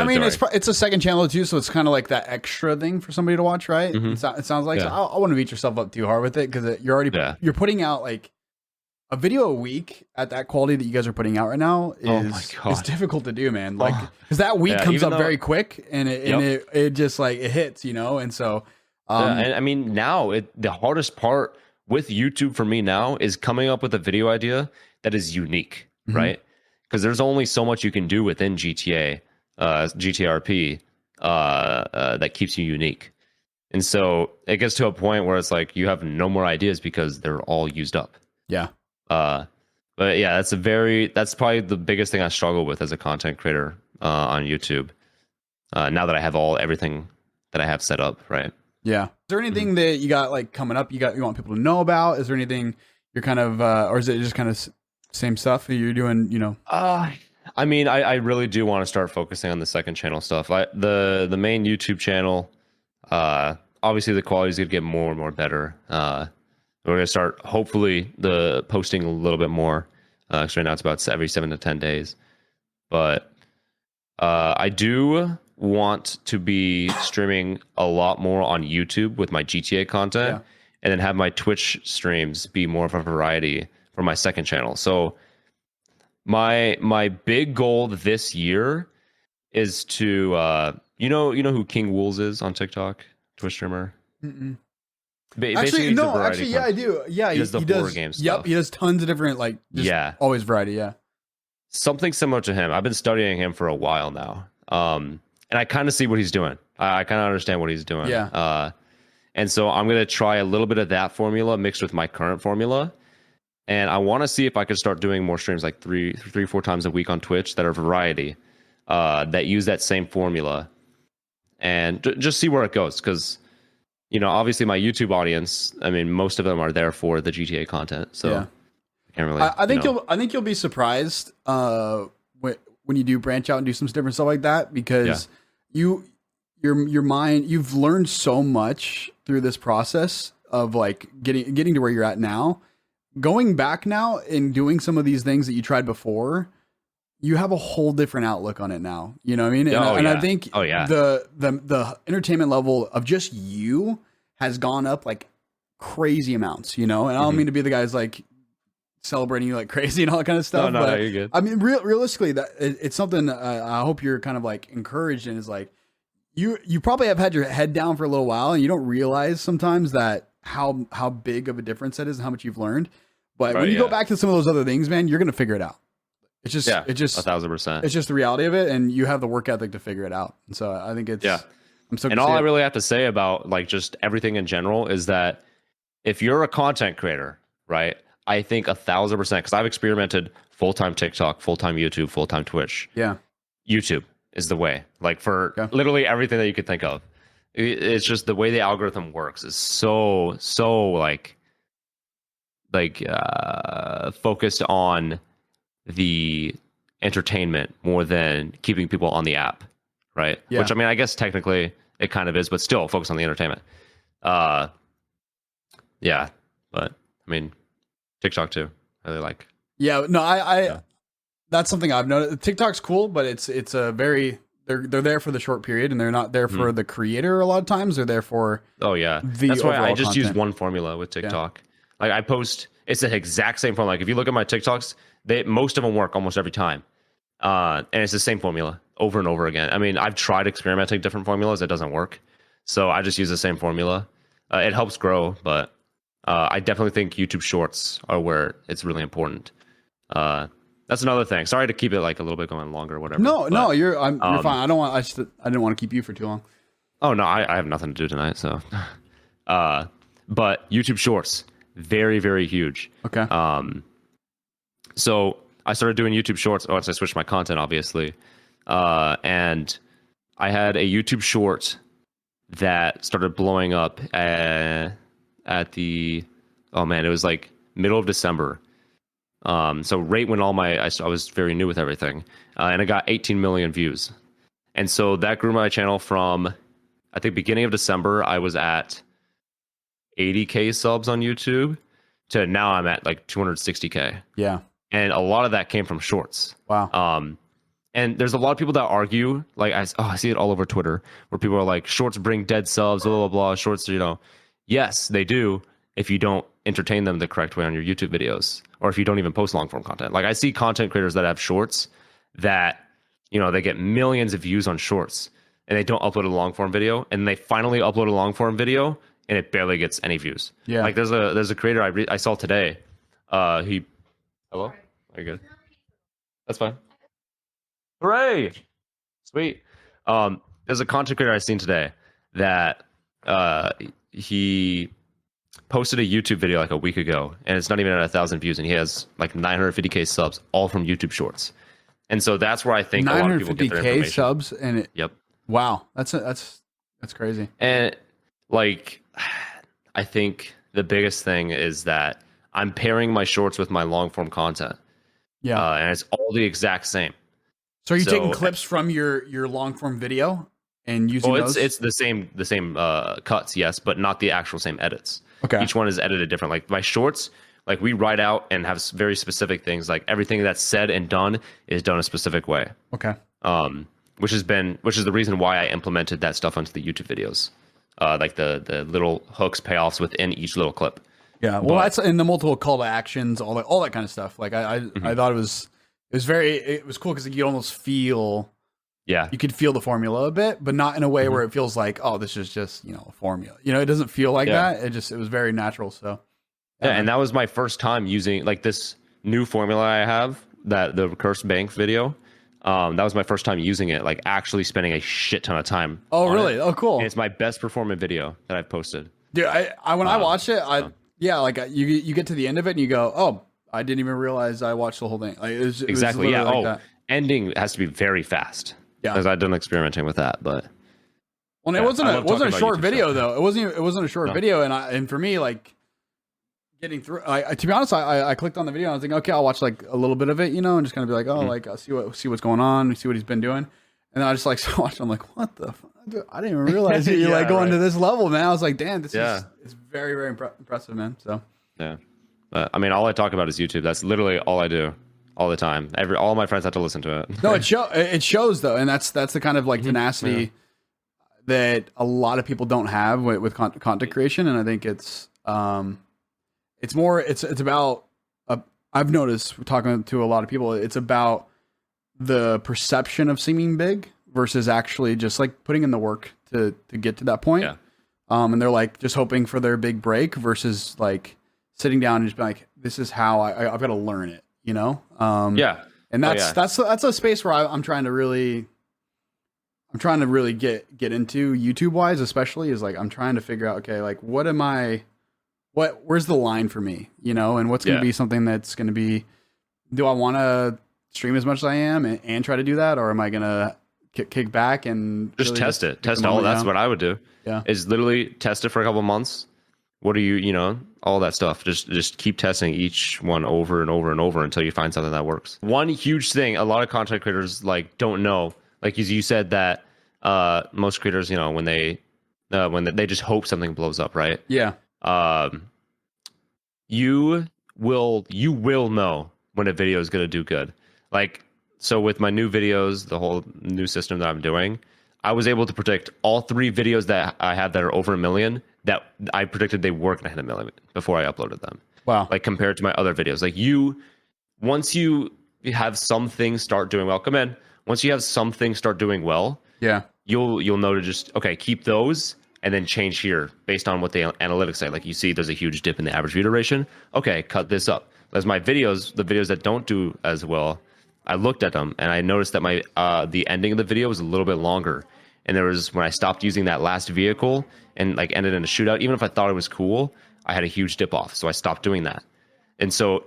mean, it's a second channel too, so it's kind of like that extra thing for somebody to watch, right? Mm-hmm. It sounds like. Yeah. So I wouldn't beat yourself up too hard with it because you're putting out like a video a week at that quality that you guys are putting out right now is difficult to do, man. Like because that week comes up very quick and it just like it hits, and so. And I mean, now the hardest part with YouTube for me now is coming up with a video idea that is unique, mm-hmm. right? Because there's only so much you can do within GTRP that keeps you unique. And so it gets to a point where it's like you have no more ideas because they're all used up. Yeah. But yeah, that's probably the biggest thing I struggle with as a content creator on YouTube. Now that I have everything that I have set up, right? Yeah. Is there anything mm-hmm. that you got like coming up? You want people to know about? Is there anything you're kind of, or is it just kind of same stuff that you're doing? I mean, I really do want to start focusing on the second channel stuff. The main YouTube channel, obviously the quality is gonna get more and more better. We're gonna start hopefully the posting a little bit more. Because right now it's about every 7 to 10 days. But I do want to be streaming a lot more on YouTube with my GTA content, and then have my Twitch streams be more of a variety for my second channel. So my big goal this year is to you know who King Wools is on TikTok, Twitch streamer. Mm-mm. Actually, I do. Yeah, he does the horror game stuff. Yep, he does tons of different always variety. Yeah, something similar to him. I've been studying him for a while now. And I kind of see what he's doing. I kind of understand what he's doing. Yeah. And so I'm going to try a little bit of that formula mixed with my current formula. And I want to see if I could start doing more streams like 4 times a week on Twitch that are variety, that use that same formula, and just see where it goes. Because, obviously my YouTube audience, I mean, most of them are there for the GTA content. So I can't really. I think you'll be surprised when you do branch out and do some different stuff like that, because your mind, you've learned so much through this process of like getting to where you're at now. Going back now and doing some of these things that you tried before, you have a whole different outlook on it now. You know what I mean? And I think the entertainment level of just you has gone up like crazy amounts, and I don't mean to be the guys like celebrating you like crazy and all that kind of stuff. No, you're good. I mean, realistically, that it's something I hope you're kind of like encouraged in, is like you probably have had your head down for a little while and you don't realize sometimes that how big of a difference that is and how much you've learned. But when you go back to some of those other things, man, you're going to figure it out. It's just 1,000%. It's just the reality of it. And you have the work ethic to figure it out. And so I think it's, I'm so, and all I really have to say about like just everything in general is that if you're a content creator, right? I think 1,000%, because I've experimented full-time TikTok, full-time YouTube, full-time Twitch. Yeah. YouTube is the way, like for literally everything that you could think of. It's just the way the algorithm works is so focused on the entertainment more than keeping people on the app, right? Yeah. Which, I mean, I guess technically it kind of is, but still focus on the entertainment. Yeah, but I mean, TikTok too. I really like. Yeah, no, that's something I've noticed. TikTok's cool, but it's a very they're there for the short period, and they're not there for the creator a lot of times. They're there for that's why I just use one formula with TikTok. Like I post, it's the exact same formula. Like if you look at my TikToks, most of them work almost every time, and it's the same formula over and over again. I mean, I've tried experimenting different formulas, it doesn't work, so I just use the same formula. It helps grow, but I definitely think YouTube Shorts are where it's really important. That's another thing. Sorry to keep it like a little bit going longer or whatever. No, you're fine. I didn't want to keep you for too long. Oh no, I have nothing to do tonight, so. But YouTube Shorts, very, very huge. Okay. So I started doing YouTube Shorts once I switched my content, obviously. And I had a YouTube Short that started blowing up at the, oh man, it was like middle of December. So right when I was very new with everything, and it got 18 million views. And so that grew my channel from, I think beginning of December, I was at 80K subs on YouTube to now I'm at like 260K. Yeah. And a lot of that came from shorts. Wow. And there's a lot of people that argue, like I see it all over Twitter, where people are like, shorts bring dead subs, blah, blah, blah. Shorts, yes, they do if you don't entertain them the correct way on your YouTube videos, or if you don't even post long form content. Like I see content creators that have shorts that, they get millions of views on shorts and they don't upload a long form video, and they finally upload a long form video and it barely gets any views. Yeah. Like there's a creator I saw today. Hello? Are you good? That's fine. Hooray! Sweet. There's a content creator I seen today that he posted a YouTube video like a week ago, and it's not even at 1,000 views, and he has like 950K subs, all from YouTube Shorts. And so that's where I think a lot of people get their information. 950K subs, and it. Yep. Wow, that's crazy. And like, I think the biggest thing is that I'm pairing my shorts with my long form content. Yeah, and it's all the exact same. So are you taking clips from your long form video and using those? It's the same cuts, yes, but not the actual same edits. Okay. Each one is edited different. Like my shorts, like we write out and have very specific things. Like everything that's said and done is done a specific way. Okay. Which is the reason why I implemented that stuff onto the YouTube videos. Like the little hooks, payoffs within each little clip. Yeah. Well, that's in the multiple call to actions, all that kind of stuff. Like I thought it was cool because you almost feel, you could feel the formula a bit, but not in a way where it feels like, oh, this is just, a formula. It doesn't feel like that. It was very natural. So and that was my first time using like this new formula I have, that the recursed bank video. That was my first time using it, like actually spending a shit ton of time. Oh, really? Oh, cool. And it's my best performing video that I've posted. Dude, when I watched it, you get to the end of it and you go, oh, I didn't even realize I watched the whole thing. Like, it was exactly. like that. Ending has to be very fast. Yeah, because I've done experimenting with that, but well, it wasn't a short video though. It wasn't a short video, and for me, like getting through, to be honest, I clicked on the video and I was thinking, okay, I'll watch like a little bit of it, and just kind of be like, oh, like I'll see what's going on, see what he's been doing, and then I just like watched. I'm like, what the fuck? I didn't even realize that you're going to this level, man. I was like, damn, this is very, very impressive, man. So yeah. I mean, all I talk about is YouTube. That's literally all I do, all the time. All my friends have to listen to it. No, it shows though, and that's the kind of like tenacity that a lot of people don't have with content creation, and I think it's about. I've noticed talking to a lot of people, it's about the perception of seeming big versus actually just like putting in the work to get to that point. Yeah. And they're like just hoping for their big break versus like sitting down and just be like, this is how I've got to learn it, And that's a space where I'm trying to really get into YouTube wise, especially is like, I'm trying to figure out, okay, like where's the line for me, and what's going to be something that's going to be, do I want to stream as much as I am and try to do that? Or am I going to kick back and just test it? Test all. That's what I would do. Yeah. Is literally test it for a couple months. What are you, all that stuff. Just keep testing each one over and over and over until you find something that works. One huge thing a lot of content creators like don't know, like you said that most creators, when they just hope something blows up, right? Yeah. You will know when a video is going to do good. Like, so with my new videos, the whole new system that I'm doing, I was able to predict all 3 videos that I had that are over 1 million that I predicted they were going to hit 1 million before I uploaded them. Wow. Like compared to my other videos, like once you have some things start doing well, once you have some things start doing well, you'll know to just, okay, keep those and then change here based on what the analytics say. Like you see there's a huge dip in the average view duration. Okay, cut this up. As my videos, the videos that don't do as well, I looked at them and I noticed that my the ending of the video was a little bit longer. And there was when I stopped using that last vehicle and like ended in a shootout, even if I thought it was cool, I had a huge dip off. So I stopped doing that. And so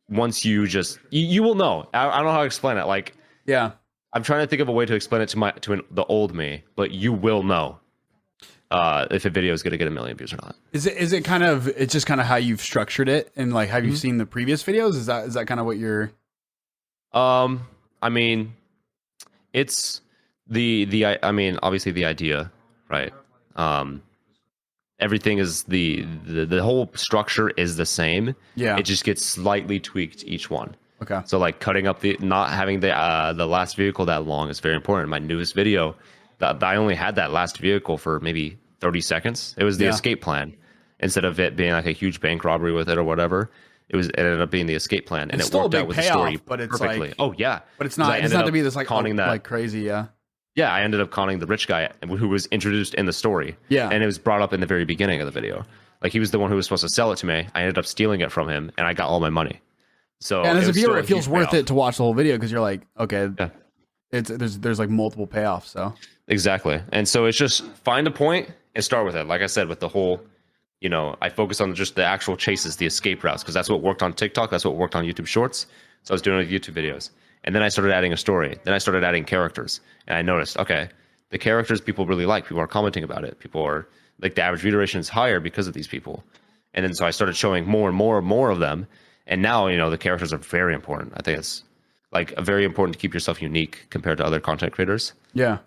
once you will know. I don't know how to explain it. Like, yeah, I'm trying to think of a way to explain it to the old me, but you will know if a video is going to get 1 million views or not. Is it kind of, it's just kind of how you've structured it, and like, have you seen the previous videos? Is that kind of what you're? I mean, it's I mean, obviously the idea, right? Everything is the whole structure is the same. Yeah. It just gets slightly tweaked each one. Okay. So like cutting up not having the last vehicle that long is very important. My newest video, that I only had that last vehicle for maybe 30 seconds. It was the escape plan instead of it being like a huge bank robbery with it or whatever. It ended up being the escape plan, and it's it worked out with the story but it's perfectly. Like, oh yeah, but it's not. It's not to be this like like crazy. Yeah. Yeah, I ended up conning the rich guy who was introduced in the story. Yeah. And it was brought up in the very beginning of the video. Like, he was the one who was supposed to sell it to me. I ended up stealing it from him, and I got all my money. So and as a viewer, it feels worth it to watch the whole video because you're like, okay, there's like multiple payoffs. So exactly. And so it's just find a point and start with it. Like I said, with the whole, I focus on just the actual chases, the escape routes, because that's what worked on TikTok. That's what worked on YouTube Shorts. So I was doing it with YouTube videos. And then I started adding a story. Then I started adding characters. And I noticed, okay, the characters people really like. People are commenting about it. People are, like, the average view duration is higher because of these people. And then so I started showing more and more of them. And now, the characters are very important. I think it's, like, very important to keep yourself unique compared to other content creators. Yeah.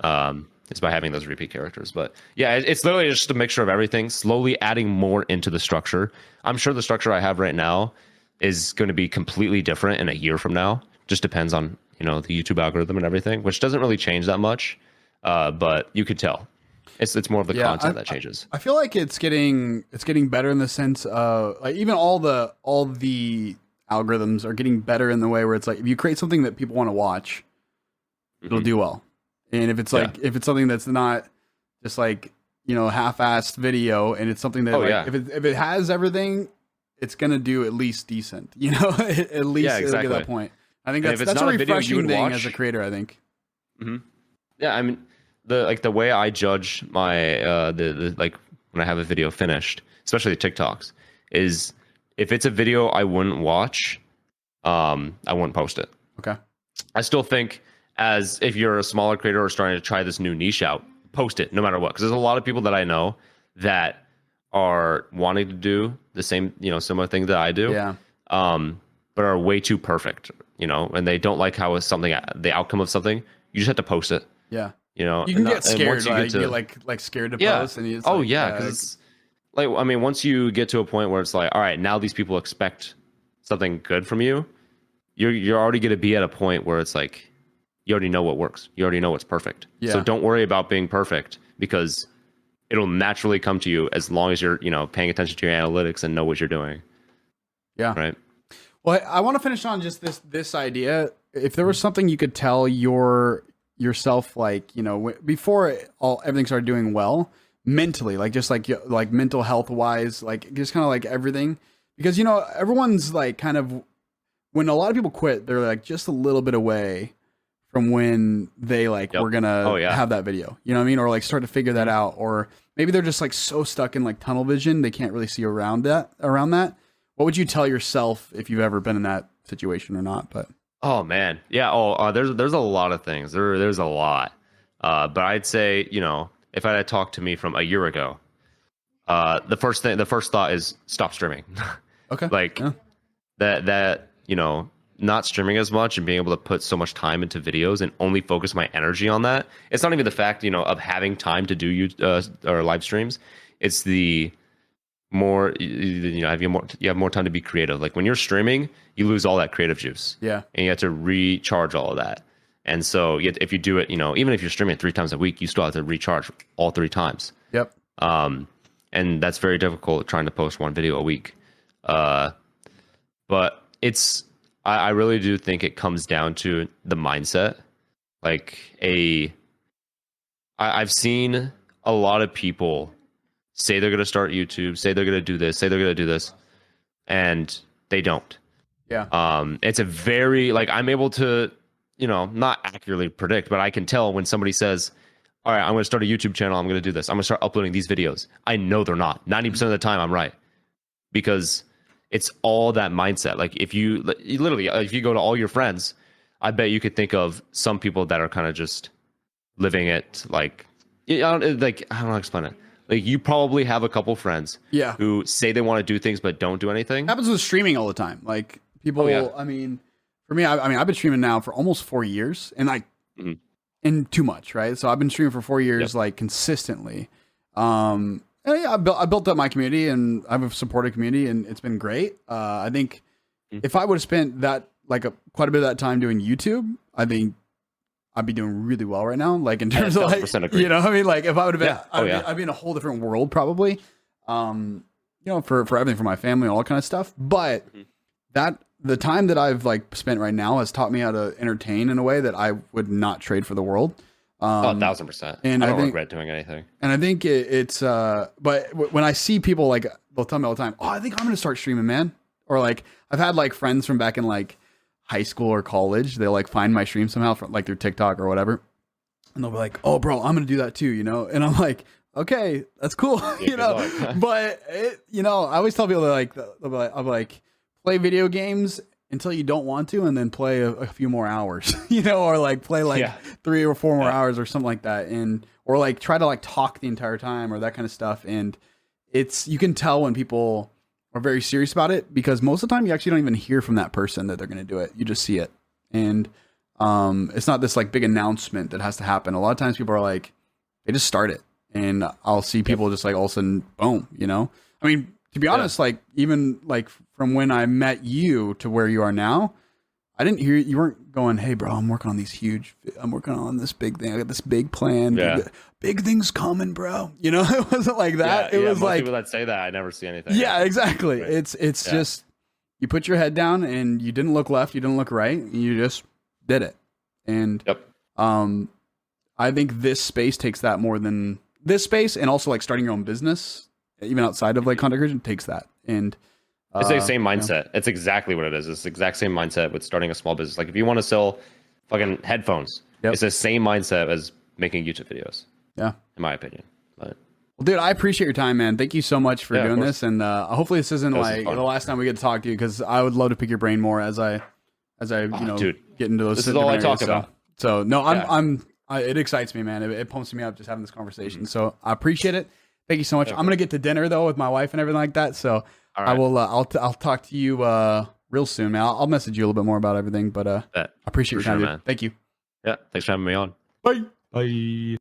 It's by having those repeat characters. But, yeah, it's literally just a mixture of everything, slowly adding more into the structure. I'm sure the structure I have right now is going to be completely different in a year from now. Just depends on the YouTube algorithm and everything, which doesn't really change that much, but you could tell it's more of the content that changes. I feel like it's getting better in the sense of, like, even all the algorithms are getting better in the way where it's like, if you create something that people want to watch, it'll do well. And if it's like if it's something that's not just like half-assed video, and it's something that if it has everything, it's gonna do at least decent. At least it'll get that point. I think that's a refreshing thing as a creator, I think. Mm-hmm. Yeah, I mean, the way I judge my like when I have a video finished, especially the TikToks, is if it's a video I wouldn't watch, I wouldn't post it. Okay. I still think, as if you're a smaller creator or starting to try this new niche out, post it no matter what, because there's a lot of people that I know that are wanting to do the same, similar thing that I do. Yeah. But are way too perfect, and they don't like how the outcome of something. You just have to post it. Yeah. You can get scared. You get like scared to post. And it's because it's like, I mean, once you get to a point where it's like, all right, now these people expect something good from you, you're already going to be at a point where it's like, you already know what works. You already know what's perfect. Yeah. So don't worry about being perfect, because it'll naturally come to you as long as you're, paying attention to your analytics and know what you're doing. Yeah. Right. Well, I want to finish on just this idea. If there was something you could tell yourself, like, before everything started doing well mentally, like just like mental health wise, like just kind of like everything, because everyone's like kind of, when a lot of people quit, they're like just a little bit away from when they we're gonna have that video, you know what I mean, or like start to figure that out, or maybe they're just like so stuck in like tunnel vision they can't really see around that. What would you tell yourself if you've ever been in that situation or not? But oh man, yeah. There's a lot of things. There's a lot. But I'd say, if I had talked to me from a year ago, the first thought is stop streaming. Okay. That not streaming as much and being able to put so much time into videos and only focus my energy on that. It's not even the fact, of having time to do or live streams. It's the more, you have more time to be creative. Like when you're streaming, you lose all that creative juice. Yeah. And you have to recharge all of that. And so if you do it, even if you're streaming 3 times a week, you still have to recharge all 3 times. Yep. And that's very difficult trying to post 1 video a week. But I really do think it comes down to the mindset. Like I've seen a lot of people say they're going to start YouTube, say they're going to do this, say they're going to do this, and they don't. Yeah. It's a very, like, I'm able to, not accurately predict, but I can tell when somebody says, all right, I'm going to start a YouTube channel. I'm going to do this. I'm going to start uploading these videos. I know they're not. 90% of the time, I'm right, because it's all that mindset. Like if you literally, if you go to all your friends, I bet you could think of some people that are kind of just living it like, I don't know how to explain it. Like you probably have a couple friends who say they want to do things but don't do anything. It happens with streaming all the time. Like people, I mean, for me, I mean, I've been streaming now for almost 4 years, and like, and too much, right? So I've been streaming for 4 years, like consistently. And yeah, I built up my community, and I have a supportive community, and it's been great. I think if I would have spent that quite a bit of that time doing YouTube, I think I'd be doing really well right now. Like in terms of like, agree. You know, I mean, like if I would have been, I'd be in a whole different world probably. You know, for everything, for my family, all that kind of stuff. But the time that I've like spent right now has taught me how to entertain in a way that I would not trade for the world. 1,000%. And I don't regret doing anything. And I think it's, but when I see people like, they'll tell me all the time, oh, I think I'm going to start streaming, man. Or like, I've had like friends from back in like high school or college. They'll like find my stream somehow from like through TikTok or whatever. And they'll be like, oh bro, I'm going to do that too, you know? And I'm like, okay, that's cool. You know, but you know, I always tell people that I'll be like, play video games until you don't want to, and then play a few more hours, you know, or like play like 3 or 4 more hours or something like that. And, or like try to like talk the entire time or that kind of stuff. And you can tell when people are very serious about it, because most of the time you actually don't even hear from that person that they're going to do it. You just see it. And, it's not this like big announcement that has to happen. A lot of times people are like, they just start it, and I'll see people just like all of a sudden, boom, you know, I mean, to be honest, like even like from when I met you to where you are now, I didn't hear you weren't going, hey bro, I'm working on this big thing. I got this big plan. Big things coming, bro. You know, it wasn't like that. It was like people that say that, I never see anything. Yeah, exactly. Right. It's just, you put your head down and you didn't look left, you didn't look right, you just did it. And I think this space takes that more than this space, and also like starting your own business, even outside of like content creation, takes that. And it's the same mindset. You know? It's exactly what it is. It's the exact same mindset with starting a small business. Like if you want to sell fucking headphones, it's the same mindset as making YouTube videos. Yeah, in my opinion. But well, dude, I appreciate your time, man. Thank you so much for doing this. And hopefully this isn't like the last time we get to talk to you, because I would love to pick your brain more as I you know, get into those. This is all I talk about. So no, it excites me, man. It pumps me up just having this conversation. So I appreciate it. Thank you so much. I'm gonna get to dinner though with my wife and everything like that. So I will. I'll talk to you real soon, man. I'll message you a little bit more about everything. But I appreciate your time, man. Thank you. Yeah, thanks for having me on. Bye. Bye.